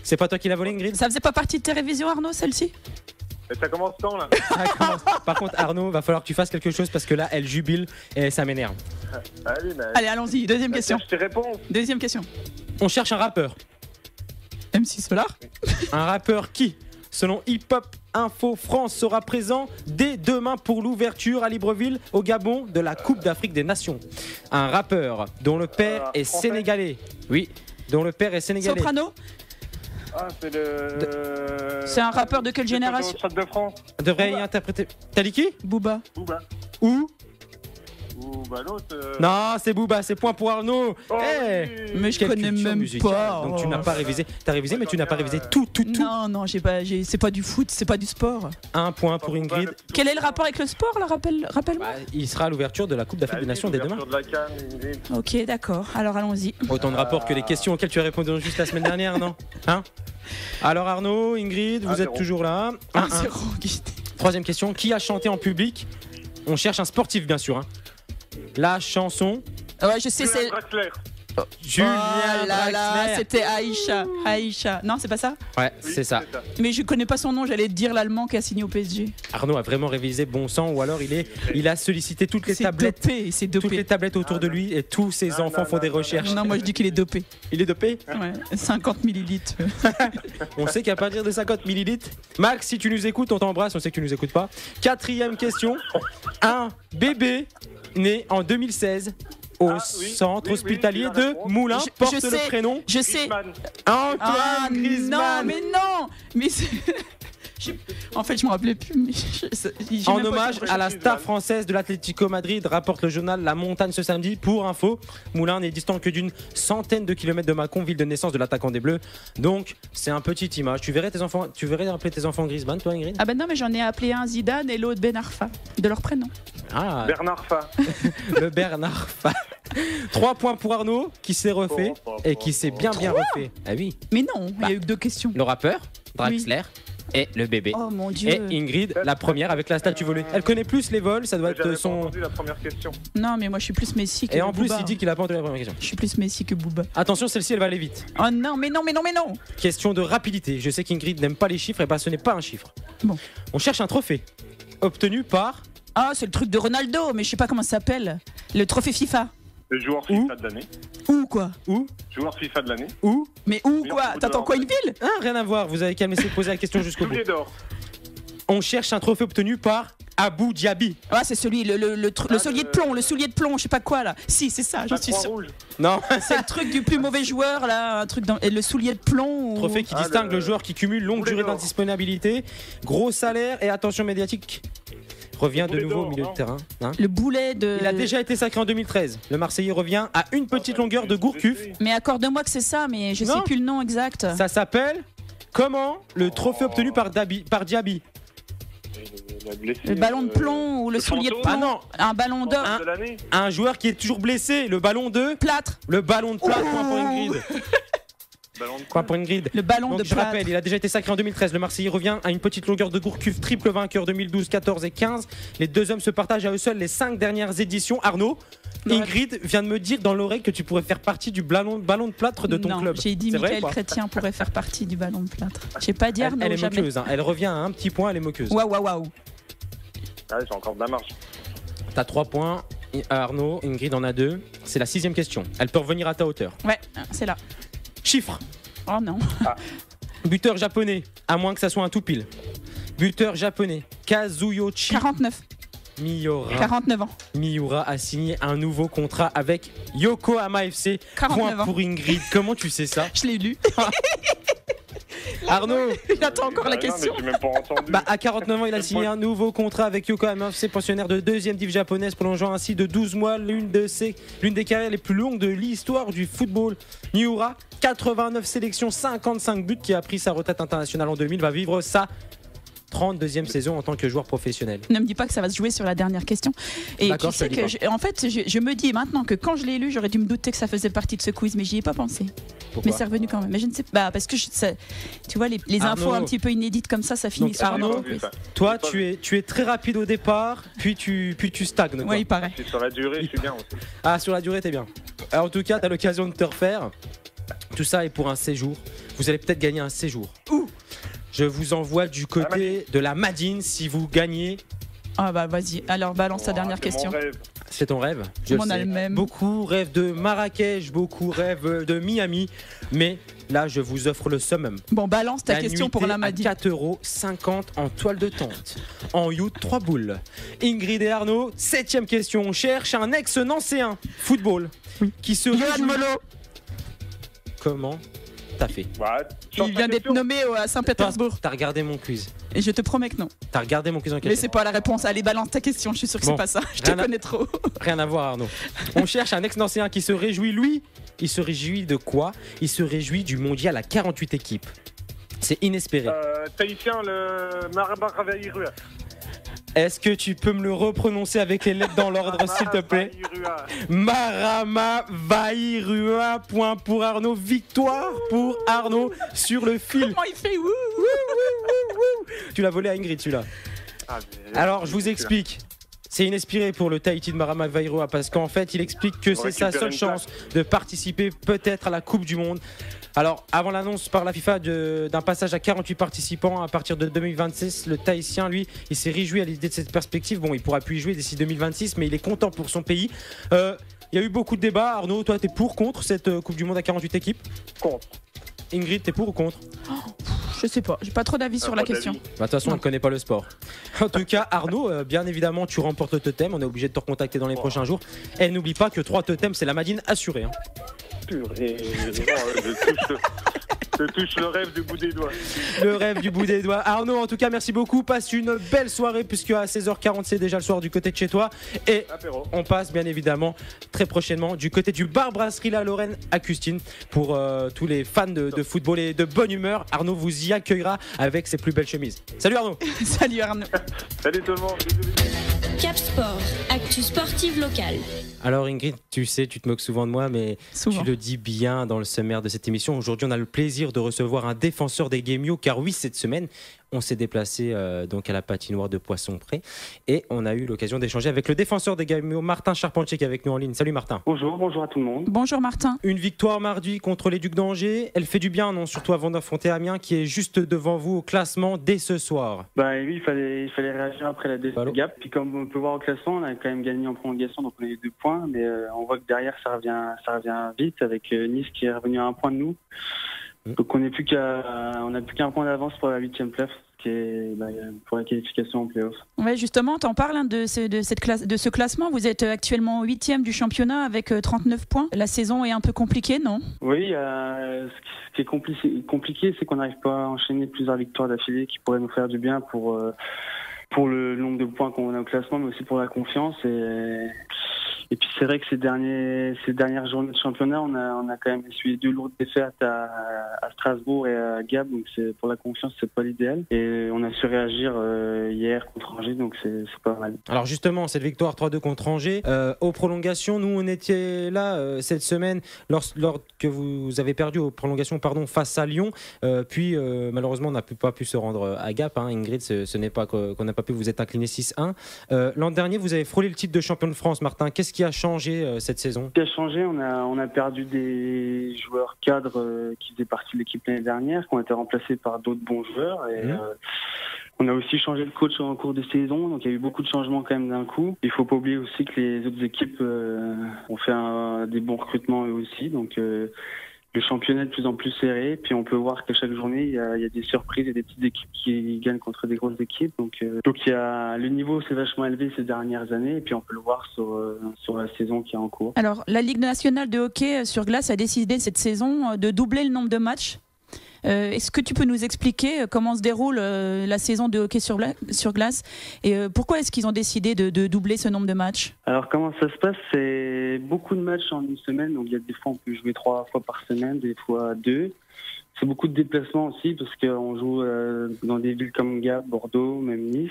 C'est pas toi qui l'as volé, Ingrid? Ça faisait pas partie de tes révisions, Arnaud, celle-ci? Et ça commence quand là? Par contre, Arnaud, va falloir que tu fasses quelque chose parce que là, elle jubile et ça m'énerve. Allez, allons-y, deuxième question. Je te réponds. Deuxième question. On cherche un rappeur. MC Solar. Un rappeur qui, selon Hip Hop Info France, sera présent dès demain pour l'ouverture à Libreville, au Gabon, de la Coupe d'Afrique des Nations. Un rappeur dont le père est français. sénégalais. Oui, dont le père est sénégalais. Soprano. Ah, c'est le. C'est un rappeur de quelle génération? Au Stade de France. Devrait y interpréter. T'as dit qui? Booba. Booba. Où? Ou bah l'autre. Non, c'est Booba, c'est point pour Arnaud. Oh, Eh, oui. Mais je quelle connais culture même musicale. pas. Donc tu n'as pas révisé. T'as révisé, mais tu n'as pas révisé tout. Non, c'est pas du foot, c'est pas du sport. Un point pour Ingrid. Quel est le rapport avec le sport, là, rappelle-moi. Bah, il sera à l'ouverture de la Coupe d'Afrique des Nations dès demain. De la CAN, Ingrid. Ok, d'accord. Alors allons-y. Autant de rapports que les questions auxquelles tu as répondu juste la semaine dernière, non? Hein? Alors Arnaud, Ingrid, vous êtes 1-0. toujours là. 1-1. Troisième question, qui a chanté en public? On cherche un sportif, bien sûr. Hein. La chanson Ouais, je sais, c'est. Julien Draxler. Julien Oh là là, Draxler. c'était Aïcha. Non, c'est pas ça? Ouais, Oui, c'est ça. Mais je connais pas son nom, j'allais te dire l'allemand qui a signé au PSG. Arnaud a vraiment révisé bon sang, ou alors il a sollicité toutes les C'est tablettes. dopé, c'est Toutes les dopé. tablettes autour de lui et tous ses enfants font des recherches. Non, moi je dis qu'il est dopé. Il est dopé? Ouais, 50 millilitres. On sait qu'à partir de 50 millilitres. Max, si tu nous écoutes, on t'embrasse, on sait que tu nous écoutes pas. Quatrième question. Un bébé né en 2016 au centre hospitalier j'ai la de réponse. Moulins Je porte sais. le prénom Je sais. Griezmann. Antoine Ah non, Griezmann. mais c'est. En fait, je me rappelais plus. Mais j'ai En même pas hommage compris. à la star française de l'Atlético Madrid, rapporte le journal La Montagne ce samedi. Pour info, Moulins n'est distant que d'une centaine de kilomètres de Mâcon, ville de naissance de l'attaquant des Bleus. Donc, c'est un petit image. Tu verrais appeler tes enfants Griezmann, toi, Ingrid? Ah ben non, mais j'en ai appelé un Zidane et l'autre Ben Arfa, de leur prénom. Ah, Bernard Fa. le Bernard. 3 points pour Arnaud, qui s'est refait et qui s'est bien refait. Ah oui. Mais non, il y a eu que 2 questions. Le rappeur, Draxler, et le bébé. Oh mon dieu. Et Ingrid, la première avec la statue volée. Elle connaît plus les vols, ça doit être J'avais pas son. entendu la première question. Non, mais moi je suis plus Messi que Et en plus, Booba. il dit qu'il a pas entendu la première question. Je suis plus Messi que Booba. Attention, celle-ci, elle va aller vite. Oh non, mais non. Question de rapidité. Je sais qu'Ingrid n'aime pas les chiffres, et bah ce n'est pas un chiffre. Bon. On cherche un trophée obtenu par. Ah, c'est le truc de Ronaldo, mais je sais pas comment ça s'appelle. Le trophée FIFA. Le joueur FIFA de l'année. Où quoi? Joueur FIFA de l'année. Où Mais où Mais quoi? on T'attends dehors, quoi, ouais. une ville? Ah, rien à voir, vous avez qu'à me laisser poser la question jusqu'au bout. Soulier d'or. On cherche un trophée obtenu par Abu Dhabi. Ah, c'est celui, le soulier de plomb, je sais pas quoi là. Si, c'est ça, j'en La suis sûr. Croix-Rouge. Non. C'est le truc du plus mauvais joueur là, un truc dans et le soulier de plomb. Trophée qui Ah, distingue le le joueur qui cumule longue boulet durée d'or. d'indisponibilité, gros salaire et attention médiatique. Revient Le de boulet nouveau au d'or, milieu de non terrain. Hein. Le boulet de. Il a déjà été sacré en 2013. Le Marseillais revient à une petite longueur de Gourcuff. Mais accorde-moi que c'est ça, mais je sais Non. plus le nom exact. Ça s'appelle comment le trophée obtenu par Diaby. Le ballon de plomb ou le soulier de fantôme. plomb. Ah non, Un ballon d'or. De l'année. un joueur qui est toujours blessé. Le ballon de. Plâtre. Le ballon de plâtre. Point pour Ingrid. Ballon de Point pour Ingrid. Le ballon Donc de je plâtre. rappelle, il a déjà été sacré en 2013. Le Marseillais revient à une petite longueur de Gourcuff, triple vainqueur 2012, 14 et 15. Les deux hommes se partagent à eux seuls les 5 dernières éditions. Arnaud, Ouais. Ingrid vient de me dire dans l'oreille que tu pourrais faire partie du ballon de plâtre de ton non, club. j'ai dit C'est vrai Michael ou pas? Chrétien pourrait faire partie du ballon de plâtre. J'ai pas dit Elle, Arnaud, elle est jamais. moqueuse, hein. Elle revient à un petit point, elle est moqueuse. Waouh. Ah, j'ai encore de la marge. T'as 3 points, Arnaud, Ingrid en a 2. C'est la 6ème question. Elle peut revenir à ta hauteur. Ouais, c'est là. Chiffre. Oh non. Buteur japonais, à moins que ça soit un tout pile. Buteur japonais, Kazuyoshi 49. Miura. 49 ans. Miura a signé un nouveau contrat avec Yokohama FC. 49 Point ans. pour Ingrid. Comment tu sais ça? Je l'ai lu. Arnaud, Il attend encore la Non, question. mais j'ai même pas entendu. à 49 ans, il a signé un nouveau contrat avec Yokohama FC, pensionnaire de 2e div japonaise, prolongeant ainsi de 12 mois l'une des carrières les plus longues de l'histoire du football. Miura, 89 sélections, 55 buts, qui a pris sa retraite internationale en 2000, va vivre sa 32e saison en tant que joueur professionnel. Ne me dis pas que ça va se jouer sur la dernière question. Et D'accord, tu sais je te le que, dis en fait, je me dis maintenant que quand je l'ai lu, j'aurais dû me douter que ça faisait partie de ce quiz, mais j'y ai pas pensé. Pourquoi Mais c'est revenu quand même. Mais je ne sais pas, parce que tu vois, les infos Arnaud. un petit peu inédites comme ça finit Donc, sur Arnaud, un quiz. Toi, tu es très rapide au départ, puis tu stagnes. quoi. Ouais, il paraît. Si ça va durer, je suis bien aussi. Ah, sur la durée, t'es bien. Alors, en tout cas, t'as l'occasion de te refaire. Tout ça est pour un séjour. Vous allez peut-être gagner un séjour. Où ? Je vous envoie du côté de la Madine si vous gagnez. Ah bah vas-y, alors balance ta dernière C'est mon question. rêve. C'est ton rêve. Tout le monde a le même. Beaucoup rêvent de Marrakech, beaucoup rêvent de Miami. Mais là, je vous offre le summum. Bon, balance ta question pour la Madine. 4,50 € en toile de tente. En youth, 3 boules. Ingrid et Arnaud, 7e question. On cherche un ex-nancéen football qui se Johan réjouit- Molo, Comment t'as fait? Ouais, il vient d'être nommé à Saint-Pétersbourg. T'as regardé mon quiz. Et je te promets que non. T'as regardé mon quiz en Mais question. c'est pas la réponse. Allez, balance ta question. Je suis sûr que Bon. c'est pas ça. Je te Rien à- connais trop. Rien à voir, Arnaud. On cherche un ex-nancéen qui se réjouit, lui. Il se réjouit de quoi? Il se réjouit du mondial à 48 équipes. C'est inespéré. Tahitien, le Marabaravirua. Est-ce que tu peux me le reprononcer avec les lettres dans l'ordre, s'il te plaît? Marama Vairua. Point pour Arnaud. Victoire pour Arnaud sur le fil. Comment il fait? Ouh. Tu l'as volé à Ingrid, celui-là. Alors, je vous explique. C'est inespéré pour le Tahiti de Marama Vairua parce qu'en fait, il explique que c'est sa seule chance de participer peut-être à la Coupe du Monde. Alors, avant l'annonce par la FIFA d'un passage à 48 participants à partir de 2026, le Tahitien, lui, il s'est réjoui à l'idée de cette perspective. Bon, il pourra plus y jouer d'ici 2026, mais il est content pour son pays. Il y a eu beaucoup de débats. Arnaud, toi, t'es pour ou contre cette Coupe du Monde à 48 équipes? Contre. Ingrid, t'es pour ou contre? Je sais pas. J'ai pas trop d'avis sur la question. Bah, de toute façon, on ne connaît pas le sport. En tout cas, Arnaud, bien évidemment, tu remportes le totem. On est obligé de te recontacter dans les prochains jours. Et n'oublie pas que 3 totems, c'est la Madine assurée. Hein. Purée. Je touche le rêve du bout des doigts. Le rêve du bout des doigts. Arnaud, en tout cas, merci beaucoup. Passe une belle soirée, puisque à 16h40, c'est déjà le soir du côté de chez toi. Et Apéro. on passe, bien évidemment, très prochainement du côté du bar Brasserie La Lorraine à Custine. Pour tous les fans de football et de bonne humeur, Arnaud vous y accueillera avec ses plus belles chemises. Salut Arnaud. Salut Arnaud. Salut tout le monde. Désolé. Cap Sport, actu sportive locale. Alors Ingrid, tu sais, tu te moques souvent de moi, mais Souvent. tu le dis bien dans le sommaire de cette émission. Aujourd'hui, on a le plaisir de recevoir un défenseur des Guémio, car oui, cette semaine, on s'est déplacé donc à la patinoire de Poisson-Pré et on a eu l'occasion d'échanger avec le défenseur des Guémio, Martin Charpentier, qui est avec nous en ligne. Salut Martin. Bonjour à tout le monde. Bonjour Martin. Une victoire mardi contre les Ducs d'Angers, elle fait du bien, non? Surtout avant d'affronter Amiens, qui est juste devant vous au classement dès ce soir. Bah oui, il fallait réagir après la défaite Allô de Gap. Puis comme on peut voir au classement, on a quand même gagné en prolongation, donc on a eu 2 points. Mais on voit que derrière, ça revient vite avec Nice qui est revenu à 1 point de nous. Donc on n'a plus qu'un point d'avance pour la 8e place, qui est pour la qualification en play-off. Ouais, justement, t'en parles hein, de ce classement. Vous êtes actuellement 8e du championnat avec 39 points. La saison est un peu compliquée, non? Oui, ce qui est compliqué, c'est qu'on n'arrive pas à enchaîner plusieurs victoires d'affilée qui pourraient nous faire du bien pour le nombre de points qu'on a au classement, mais aussi pour la confiance. Et puis c'est vrai que ces dernières journées de championnat, on a quand même essuyé 2 lourdes défaites à Strasbourg et à Gap, donc pour la confiance, c'est pas l'idéal. Et on a su réagir hier contre Angers, donc c'est pas mal. Alors justement, cette victoire 3-2 contre Angers, aux prolongations, nous on était là cette semaine lors que vous avez perdu aux prolongations face à Lyon, puis malheureusement on n'a pas pu se rendre à Gap, hein. Ingrid, ce n'est pas qu'on n'a pas pu vous être incliné 6-1. L'an dernier, vous avez frôlé le titre de champion de France, Martin. Qu'est-ce qui a changé cette saison? Ce qui a changé, on a perdu des joueurs cadres qui faisaient partie de l'équipe l'année dernière, qui ont été remplacés par d'autres bons joueurs. Et on a aussi changé de coach en cours de saison, donc il y a eu beaucoup de changements quand même d'un coup. Il faut pas oublier aussi que les autres équipes ont fait des bons recrutements eux aussi, donc le championnat est de plus en plus serré, puis on peut voir qu'à chaque journée, il y a des surprises et des petites équipes qui gagnent contre des grosses équipes. Donc le niveau s'est vachement élevé ces dernières années, et puis on peut le voir sur la saison qui est en cours. Alors, la Ligue nationale de hockey sur glace a décidé cette saison de doubler le nombre de matchs. Est-ce que tu peux nous expliquer comment se déroule la saison de hockey sur glace et pourquoi est-ce qu'ils ont décidé de doubler ce nombre de matchs? Alors comment ça se passe? C'est beaucoup de matchs en une semaine, donc il y a des fois on peut jouer 3 fois par semaine, des fois 2. C'est beaucoup de déplacements aussi parce qu'on joue dans des villes comme Gap, Bordeaux, même Nice.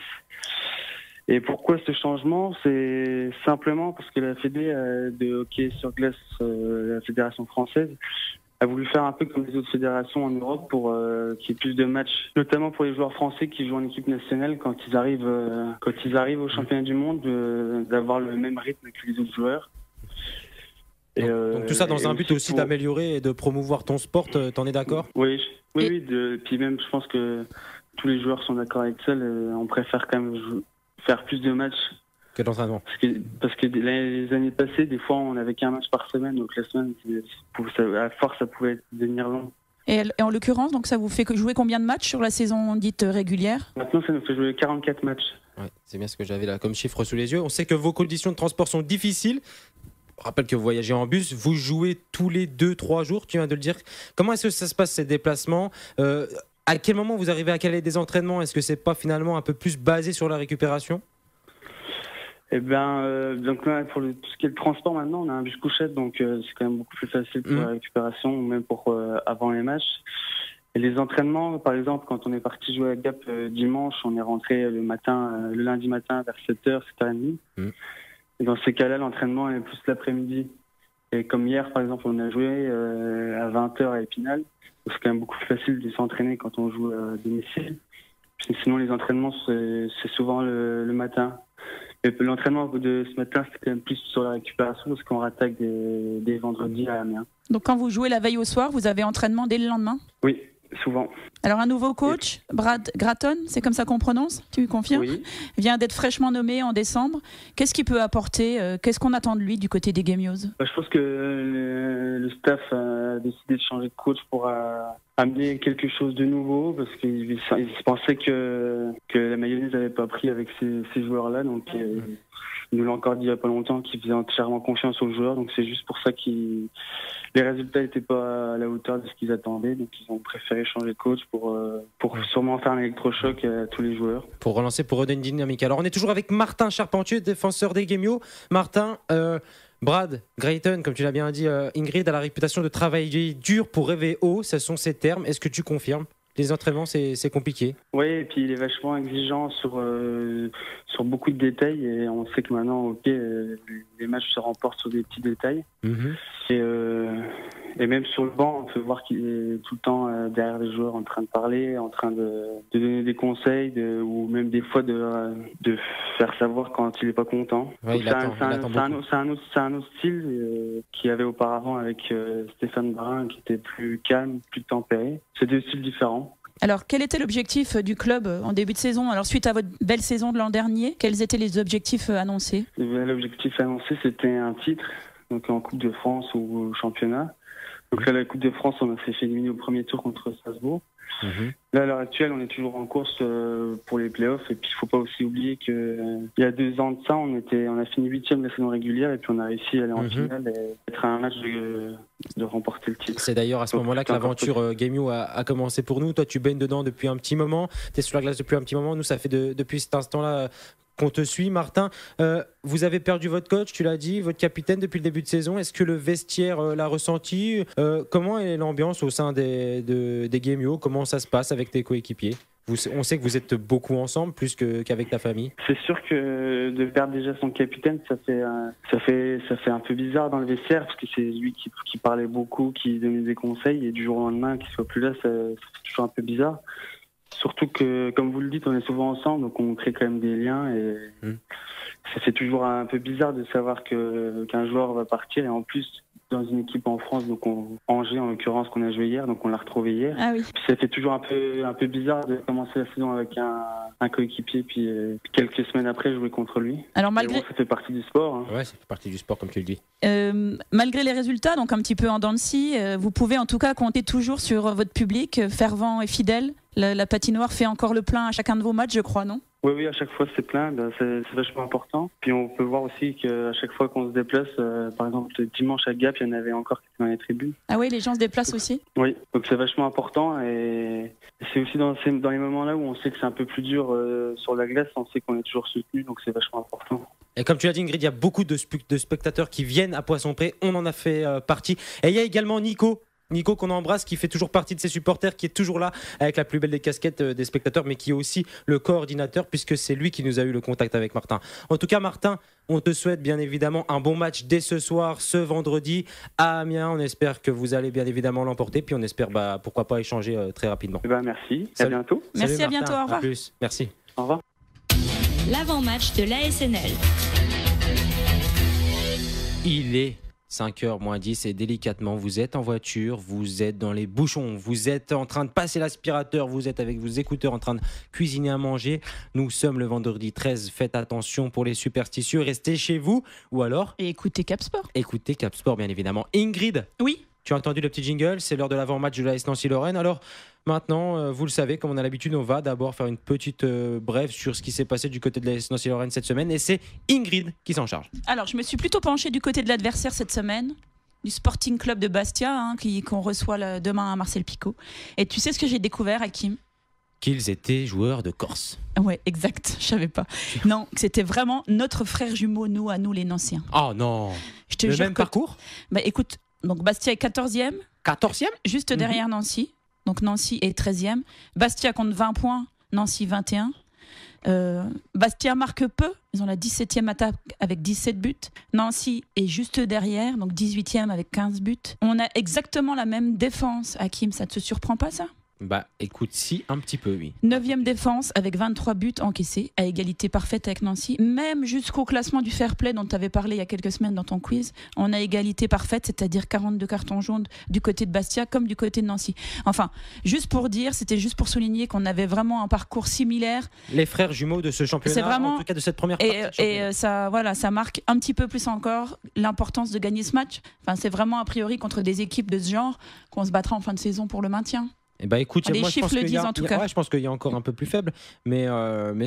Et pourquoi ce changement? C'est simplement parce que la Fédé de hockey sur glace, la Fédération française, a voulu faire un peu comme les autres fédérations en Europe pour qu'il y ait plus de matchs, notamment pour les joueurs français qui jouent en équipe nationale quand ils arrivent au championnat du monde, d'avoir le même rythme que les autres joueurs. Donc tout ça dans un but aussi d'améliorer et de promouvoir ton sport, t'en es d'accord? Oui. Puis même je pense que tous les joueurs sont d'accord avec ça, on préfère quand même faire plus de matchs que d'entraînement. Parce que les années passées, des fois on n'avait qu'un match par semaine, donc la semaine, à force ça pouvait devenir long. Et en l'occurrence, donc ça vous fait jouer combien de matchs sur la saison dite régulière? Maintenant ça nous fait jouer 44 matchs. Ouais, c'est bien ce que j'avais là comme chiffre sous les yeux. On sait que vos conditions de transport sont difficiles. Je rappelle que vous voyagez en bus, vous jouez tous les 2-3 jours, tu viens de le dire. Comment est-ce que ça se passe ces déplacements? À quel moment vous arrivez à caler des entraînements? Est-ce que c'est pas finalement un peu plus basé sur la récupération? Donc là, pour tout ce qui est le transport maintenant, on a un bus couchette, donc c'est quand même beaucoup plus facile pour la récupération, même pour avant les matchs. Et les entraînements, par exemple, quand on est parti jouer à Gap dimanche, on est rentré le lundi matin vers 7h, 7h30. Et dans ces cas-là, l'entraînement est plus l'après-midi. Et comme hier, par exemple, on a joué à 20h à Épinal. C'est quand même beaucoup plus facile de s'entraîner quand on joue à domicile. Sinon, les entraînements, c'est souvent le matin. Et l'entraînement de ce matin, c'est quand même plus sur la récupération parce qu'on rattaque des vendredis à Amiens. Donc quand vous jouez la veille au soir, vous avez entraînement dès le lendemain? Oui, souvent. Alors un nouveau coach, Brad Gratton, c'est comme ça qu'on prononce? Tu confirmes? Oui. Vient d'être fraîchement nommé en décembre. Qu'est-ce qu'il peut apporter? Qu'est-ce qu'on attend de lui du côté des Gamios? Je pense que le staff a décidé de changer de coach pour amener quelque chose de nouveau parce qu'ils pensaient que la mayonnaise n'avait pas pris avec ces joueurs-là. Donc il nous l'a encore dit il n'y a pas longtemps qu'il faisait entièrement confiance aux joueurs. Donc c'est juste pour ça que les résultats n'étaient pas à la hauteur de ce qu'ils attendaient. Donc ils ont préféré changer de coach pour sûrement faire un électrochoc à tous les joueurs. Pour relancer, pour redonner une dynamique. Alors on est toujours avec Martin Charpentier, défenseur des Gamios. Martin, Brad Gratton, comme tu l'as bien dit, Ingrid a la réputation de travailler dur pour rêver haut. Ce sont ses termes. Est-ce que tu confirmes? Les entraînements, c'est compliqué. Oui, et puis il est vachement exigeant sur beaucoup de détails. Et on sait que maintenant, les matchs se remportent sur des petits détails. Et même sur le banc, on peut voir qu'il est tout le temps derrière les joueurs en train de parler, en train de donner des conseils, ou même des fois de faire savoir quand il n'est pas content. Ouais, c'est un autre style qu'il y avait auparavant avec Stéphane Brun, qui était plus calme, plus tempéré. C'est deux styles différents. Alors, quel était l'objectif du club en début de saison? Alors, suite à votre belle saison de l'an dernier, quels étaient les objectifs annoncés? L'objectif annoncé, c'était un titre, donc en Coupe de France ou au championnat. Donc là, la Coupe de France, on s'est fait éliminer au premier tour contre Strasbourg. Là, à l'heure actuelle, on est toujours en course pour les playoffs. Et puis, il ne faut pas aussi oublier qu'il y a 2 ans de ça, on a fini 8e de la saison régulière et puis on a réussi à aller en finale et être à un match de remporter le titre. C'est d'ailleurs à ce moment-là que l'aventure Gamio a commencé pour nous. Toi, tu baignes dedans depuis un petit moment. Tu es sur la glace depuis un petit moment. Nous, ça fait depuis cet instant-là qu'on te suit. Martin, vous avez perdu votre coach, tu l'as dit, votre capitaine depuis le début de saison. Est-ce que le vestiaire l'a ressenti? Comment est l'ambiance au sein des Gamio? Comment ça se passe avec tes coéquipiers? On sait que vous êtes beaucoup ensemble, plus qu'avec ta famille. C'est sûr que de perdre déjà son capitaine, ça fait un peu bizarre dans le vestiaire, parce que c'est lui qui parlait beaucoup, qui donnait des conseils, et du jour au lendemain, qu'il soit plus là, ça fait toujours un peu bizarre. Surtout que, comme vous le dites, on est souvent ensemble, donc on crée quand même des liens, et ça fait toujours un peu bizarre de savoir qu'un joueur va partir, et en plus dans une équipe en France, donc Angers en l'occurrence, qu'on a joué hier, donc on l'a retrouvé hier. Ah oui. Puis ça fait toujours un peu bizarre de commencer la saison avec un coéquipier, puis quelques semaines après jouer contre lui. Alors malgré... ça fait partie du sport. Hein. Ouais, ça fait partie du sport comme tu le dis. Malgré les résultats, donc un petit peu en dents de scie, vous pouvez en tout cas compter toujours sur votre public fervent et fidèle. La patinoire fait encore le plein à chacun de vos matchs, je crois, non? Oui, à chaque fois c'est plein, c'est vachement important. Puis on peut voir aussi qu'à chaque fois qu'on se déplace, par exemple dimanche à Gap, il y en avait encore qui étaient dans les tribunes. Ah oui, les gens se déplacent aussi. Oui, donc c'est vachement important et c'est aussi dans les moments là où on sait que c'est un peu plus dur sur la glace, on sait qu'on est toujours soutenu, donc c'est vachement important. Et comme tu l'as dit, Ingrid, il y a beaucoup de spectateurs qui viennent à Poisson-Pré. On en a fait partie. Et il y a également Nico qu'on embrasse, qui fait toujours partie de ses supporters, qui est toujours là avec la plus belle des casquettes des spectateurs, mais qui est aussi le coordinateur, puisque c'est lui qui nous a eu le contact avec Martin. En tout cas, Martin, on te souhaite bien évidemment un bon match dès ce soir, ce vendredi à Amiens. On espère que vous allez bien évidemment l'emporter, puis on espère pourquoi pas échanger très rapidement. Merci, Salut. à bientôt. Merci, Salut, à bientôt, Martin. au revoir. À plus, merci. Au revoir. L'avant-match de l'ASNL. Il est 5h moins 10 et délicatement, vous êtes en voiture, vous êtes dans les bouchons, vous êtes en train de passer l'aspirateur, vous êtes avec vos écouteurs en train de cuisiner à manger. Nous sommes le vendredi 13, faites attention pour les superstitieux, restez chez vous ou alors Et écoutez Cap Sport. écoutez Cap Sport bien évidemment. Ingrid, Oui. tu as entendu le petit jingle, c'est l'heure de l'avant-match de l'AS Nancy-Lorraine. Alors maintenant, vous le savez, comme on a l'habitude, on va d'abord faire une petite brève sur ce qui s'est passé du côté de l'AS Nancy-Lorraine cette semaine et c'est Ingrid qui s'en charge. Alors, je me suis plutôt penchée du côté de l'adversaire cette semaine, du Sporting Club de Bastia, qu'on reçoit demain à Marcel Picot. Et tu sais ce que j'ai découvert, Hakim? Qu'ils étaient joueurs de Corse. Ouais, exact, je savais pas. Non, que c'était vraiment notre frère jumeau, nous les Nanciens. Oh non, Je te le jure même que- parcours. Bah écoute, donc Bastia est 14e, 14e. juste derrière Nancy. Donc Nancy est 13e. Bastia compte 20 points, Nancy 21. Bastia marque peu, ils ont la 17e attaque avec 17 buts. Nancy est juste derrière, donc 18e avec 15 buts. On a exactement la même défense, Hakim, ça te surprend pas ça? Bah écoute, si, un petit peu, oui. 9e défense avec 23 buts encaissés, à égalité parfaite avec Nancy. Même jusqu'au classement du fair play dont tu avais parlé il y a quelques semaines dans ton quiz, on a égalité parfaite, c'est-à-dire 42 cartons jaunes du côté de Bastia comme du côté de Nancy. Enfin, juste pour dire, c'était juste pour souligner qu'on avait vraiment un parcours similaire. Les frères jumeaux de ce championnat, C'est vraiment- en tout cas de cette première partie. de championnat. Ça marque un petit peu plus encore l'importance de gagner ce match. Enfin, c'est vraiment a priori contre des équipes de ce genre qu'on se battra en fin de saison pour le maintien. Eh ben, écoute, Les moi, je chiffres pense le qu'il y a- disent, en tout il y a- cas. ouais, je pense qu'il y a encore un peu plus faible, mais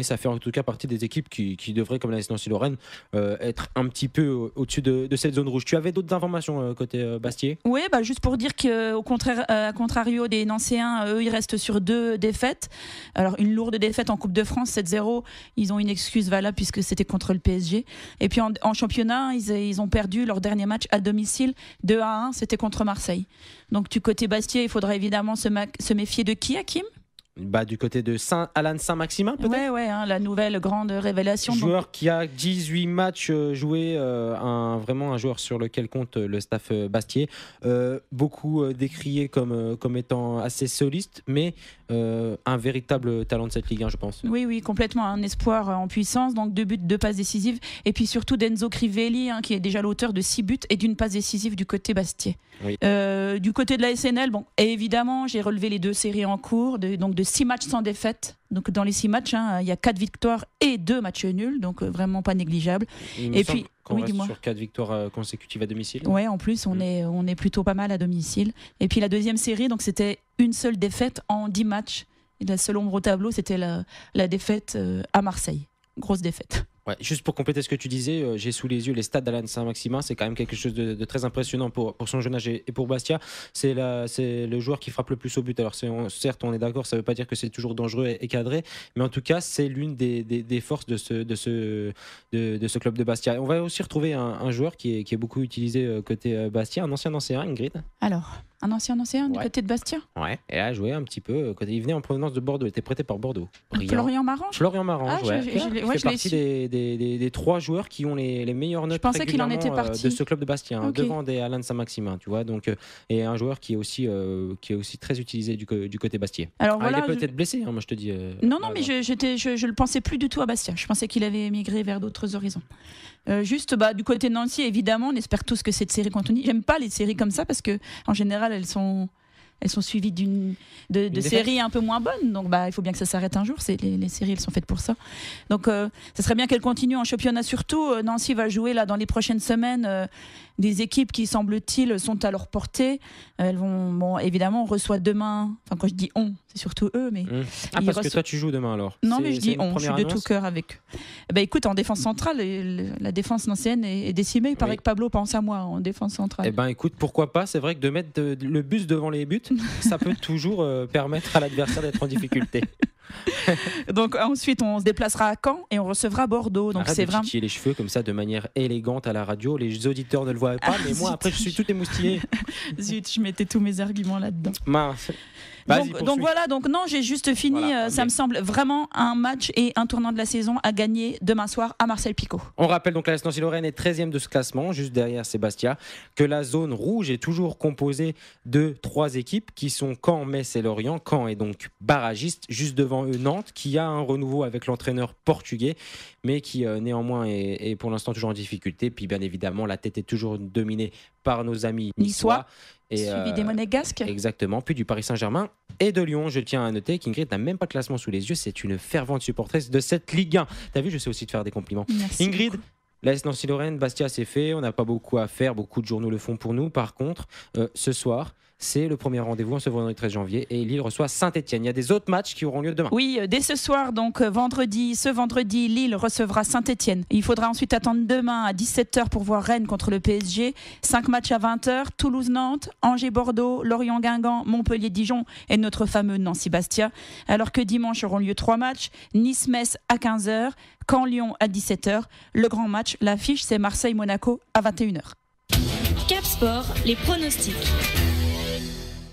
ça fait en tout cas partie des équipes qui devraient, comme la Nancy-Lorraine, être un petit peu au-dessus de cette zone rouge. Tu avais d'autres informations côté Bastier? Oui, juste pour dire qu'au contraire, à contrario des Nancéens, eux, ils restent sur 2 défaites. Alors, une lourde défaite en Coupe de France, 7-0. Ils ont une excuse valable puisque c'était contre le PSG. Et puis en championnat, ils ont perdu leur dernier match à domicile, 2-1, c'était contre Marseille. Donc, du côté Bastier, il faudra évidemment se méfier de qui, Hakim? Du côté de Alan Saint-Maximin, peut-être? Ouais, la nouvelle grande révélation. Joueur qui a 18 matchs joués, vraiment un joueur sur lequel compte le staff Bastier. Beaucoup décrié comme étant assez soliste, mais un véritable talent de cette Ligue 1, je pense. Oui, complètement un espoir en puissance. Donc 2 buts, 2 passes décisives. Et puis surtout d'Enzo Crivelli, qui est déjà l'auteur de 6 buts et d'une passe décisive du côté Bastier. Oui. Du côté de la SNL, et évidemment, j'ai relevé les 2 séries en cours, donc de 6 matchs sans défaite. Donc dans les 6 matchs, il y a 4 victoires et 2 matchs nuls, donc vraiment pas négligeable. Il me Et semble puis, qu'on oui, reste dis-moi. sur 4 victoires consécutives à domicile. Ouais, en plus, on est plutôt pas mal à domicile. Et puis la deuxième série, donc c'était une seule défaite en 10 matchs. Et la seule ombre au tableau, c'était la défaite à Marseille. Grosse défaite. Ouais, juste pour compléter ce que tu disais, j'ai sous les yeux les stats d'Alan Saint-Maximin. C'est quand même quelque chose de très impressionnant pour son jeune âge et pour Bastia. C'est le joueur qui frappe le plus au but. Alors certes, on est d'accord, ça ne veut pas dire que c'est toujours dangereux et cadré, mais en tout cas, c'est l'une des forces de ce club de Bastia. On va aussi retrouver un joueur qui est beaucoup utilisé côté Bastia, un ancien Nancéen, Ingrid. Alors, un ancien du Ouais. côté de Bastia. Ouais. Et a joué un petit peu. Il venait en provenance de Bordeaux, il était prêté par Bordeaux. Brillant. Florian Marange. Florian Marange, Ah, ouais. je Qui l'ai- ouais, fait je l'ai partie su. des 3 joueurs qui ont les meilleures notes pensais qu'il en était régulièrement, parti. de ce club de Bastia, Ok. devant des Alan Saint-Maximin, tu vois. Donc, et un joueur qui est aussi très utilisé du côté Bastier. Alors Il voilà. est peut-être blessé, moi je te dis. Non, là, mais je le pensais plus du tout à Bastia. Je pensais qu'il avait émigré vers d'autres horizons. Juste du côté de Nancy, évidemment, on espère tous que cette série continue. J'aime pas les séries comme ça parce que en général, elles sont elles sont suivies de séries un peu moins bonnes. Donc il faut bien que ça s'arrête un jour. Les séries, elles sont faites pour ça. Donc ça serait bien qu'elles continuent en championnat surtout. Nancy va jouer là dans les prochaines semaines des équipes qui, semble-t-il, sont à leur portée. Elles vont, évidemment, on reçoit demain. Enfin, quand je dis on, c'est surtout eux, mais parce que toi tu joues demain alors. Non, mais je dis on. Je suis de tout cœur avec eux. Écoute, en défense centrale, la défense nancéenne est décimée. Il paraît que Pablo pense à moi en défense centrale. Écoute, pourquoi pas. C'est vrai que de mettre le bus devant les buts, ça peut toujours permettre à l'adversaire d'être en difficulté. Donc ensuite on se déplacera à Caen et on recevra Bordeaux. Donc arrête c'est de vraiment titiller les cheveux comme ça de manière élégante à la radio. Les auditeurs ne le voient pas, mais moi après je suis tout émoustillé. Zut, je mettais tous mes arguments là-dedans. Mince. Donc voilà, donc non, j'ai juste fini. Voilà, ça me semble vraiment un match et un tournant de la saison à gagner demain soir à Marseille-Picot. On rappelle donc que l'AS Nancy-Lorraine est 13e de ce classement, juste derrière Sébastien, que la zone rouge est toujours composée de 3 équipes qui sont Caen, Metz et Lorient. Caen est donc barragiste, juste devant eux Nantes, qui a un renouveau avec l'entraîneur portugais, mais qui néanmoins est pour l'instant toujours en difficulté. Puis bien évidemment, la tête est toujours dominée par nos amis niçois. Suivi des Monégasques. Exactement, puis du Paris Saint-Germain et de Lyon. Je tiens à noter qu'Ingrid n'a même pas de classement sous les yeux. C'est une fervente supportrice de cette Ligue 1. T'as vu, je sais aussi te faire des compliments. Merci Ingrid, beaucoup. l'AS Nancy-Lorraine, Bastia, c'est fait. On n'a pas beaucoup à faire. Beaucoup de journaux le font pour nous. Par contre, ce soir, c'est le premier rendez-vous en ce vendredi 13 janvier et Lille reçoit Saint-Etienne. Il y a des autres matchs qui auront lieu demain. Oui, dès ce soir, donc ce vendredi, Lille recevra Saint-Etienne. Il faudra ensuite attendre demain à 17h pour voir Rennes contre le PSG. 5 matchs à 20h, Toulouse-Nantes, Angers-Bordeaux, Lorient-Guingamp, Montpellier-Dijon et notre fameux Nancy-Bastia. Alors que dimanche auront lieu 3 matchs, Nice-Metz à 15h, Caen-Lyon à 17h. Le grand match, l'affiche, c'est Marseille-Monaco à 21h. Cap Sport, les pronostics.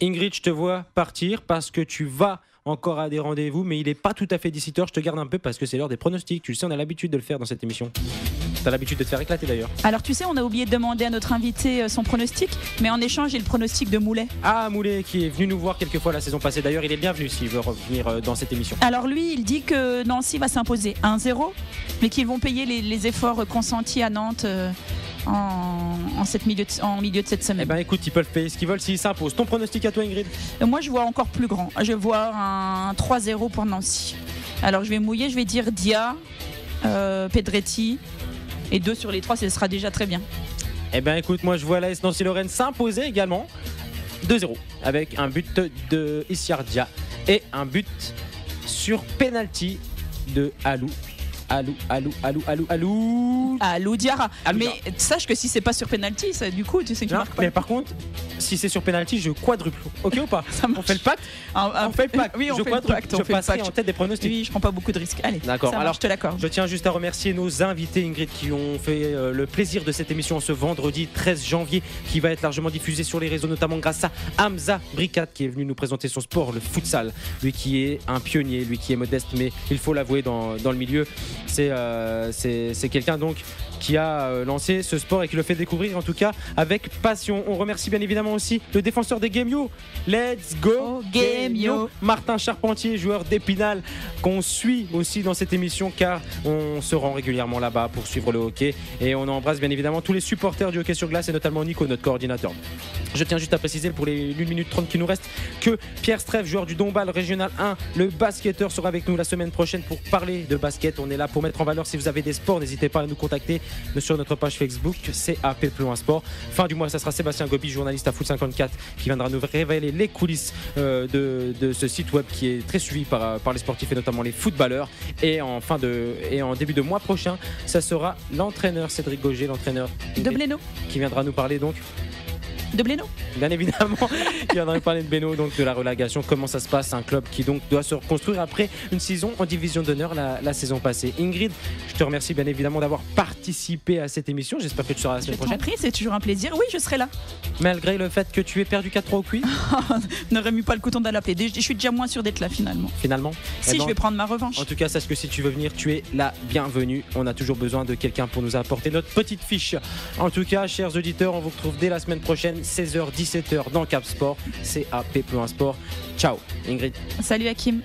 Ingrid, je te vois partir parce que tu vas encore à des rendez-vous, mais il n'est pas tout à fait 17h. Je te garde un peu parce que c'est l'heure des pronostics. Tu le sais, on a l'habitude de le faire dans cette émission. Tu as l'habitude de te faire éclater d'ailleurs. Alors tu sais, on a oublié de demander à notre invité son pronostic, mais en échange, j'ai le pronostic de Moulet. Ah, Moulet qui est venu nous voir quelques fois la saison passée. D'ailleurs, il est bienvenu s'il veut revenir dans cette émission. Alors lui, il dit que Nancy va s'imposer 1-0, mais qu'ils vont payer les efforts consentis à Nantes en milieu de cette semaine. Eh ben écoute, ils peuvent payer ce qu'ils veulent s'ils s'imposent. Ton pronostic à toi, Ingrid? Moi, je vois encore plus grand. Je vois un 3-0 pour Nancy. Alors je vais mouiller, je vais dire Dia, Pedretti, et 2 sur les 3, ce sera déjà très bien. Eh ben écoute, moi je vois l'AS Nancy-Lorraine s'imposer également 2-0 avec un but de Issiardia et un but sur penalty de Alou Diarra. Mais sache que si c'est pas sur penalty, du coup, tu sais que tu marques pas. Mais par contre, si c'est sur penalty, je quadruple. Ok ou pas? On fait le pacte. On fait le pacte. Oui, on fait le pacte. Je passerai en tête des pronostics. Oui, je prends pas beaucoup de risques. Allez, d'accord. Alors, je te l'accorde. Je tiens juste à remercier nos invités, Ingrid, qui ont fait le plaisir de cette émission ce vendredi 13 janvier, qui va être largement diffusée sur les réseaux, notamment grâce à Hamza Brikat, qui est venu nous présenter son sport, le futsal. Lui qui est un pionnier, lui qui est modeste, mais il faut l'avouer dans le milieu, c'est quelqu'un donc qui a lancé ce sport et qui le fait découvrir en tout cas avec passion. On remercie bien évidemment aussi le défenseur des Game You. Let's go Game You, Martin Charpentier, joueur d'Épinal, qu'on suit aussi dans cette émission car on se rend régulièrement là-bas pour suivre le hockey et on embrasse bien évidemment tous les supporters du hockey sur glace et notamment Nico, notre coordinateur. Je tiens juste à préciser pour les 1 minute 30 qui nous reste que Pierre Streff, joueur du Dombasle Régional 1, le basketteur, sera avec nous la semaine prochaine pour parler de basket. On est là pour mettre en valeur. Si vous avez des sports, n'hésitez pas à nous contacter sur notre page Facebook, c'est AP+1 Sport. Fin du mois, ça sera Sébastien Gobi, journaliste à Foot 54, qui viendra nous révéler les coulisses de ce site web qui est très suivi par les sportifs et notamment les footballeurs. Et en début de mois prochain, ça sera l'entraîneur Cédric Gauger, l'entraîneur de Blénaud, qui viendra nous parler donc de Blénaud. Bien évidemment, il viendra nous parler de Blénaud, donc de la relégation, comment ça se passe, un club qui donc doit se reconstruire après une saison en division d'honneur la saison passée. Ingrid, je te remercie bien évidemment d'avoir participé à cette émission. J'espère que tu seras la semaine prochaine. C'est toujours un plaisir. Oui, je serai là. Malgré le fait que tu aies perdu 4-3 au quiz. Ne remue pas le couteau dans la plaie. Je suis déjà moins sûr d'être là finalement. Si, je vais prendre ma revanche. En tout cas, sache que si tu veux venir, tu es la bienvenue. On a toujours besoin de quelqu'un pour nous apporter notre petite fiche. En tout cas, chers auditeurs, on vous retrouve dès la semaine prochaine, 16h, 17h dans Cap Sport. C'est AP+1 Sport. Ciao, Ingrid. Salut Hakim.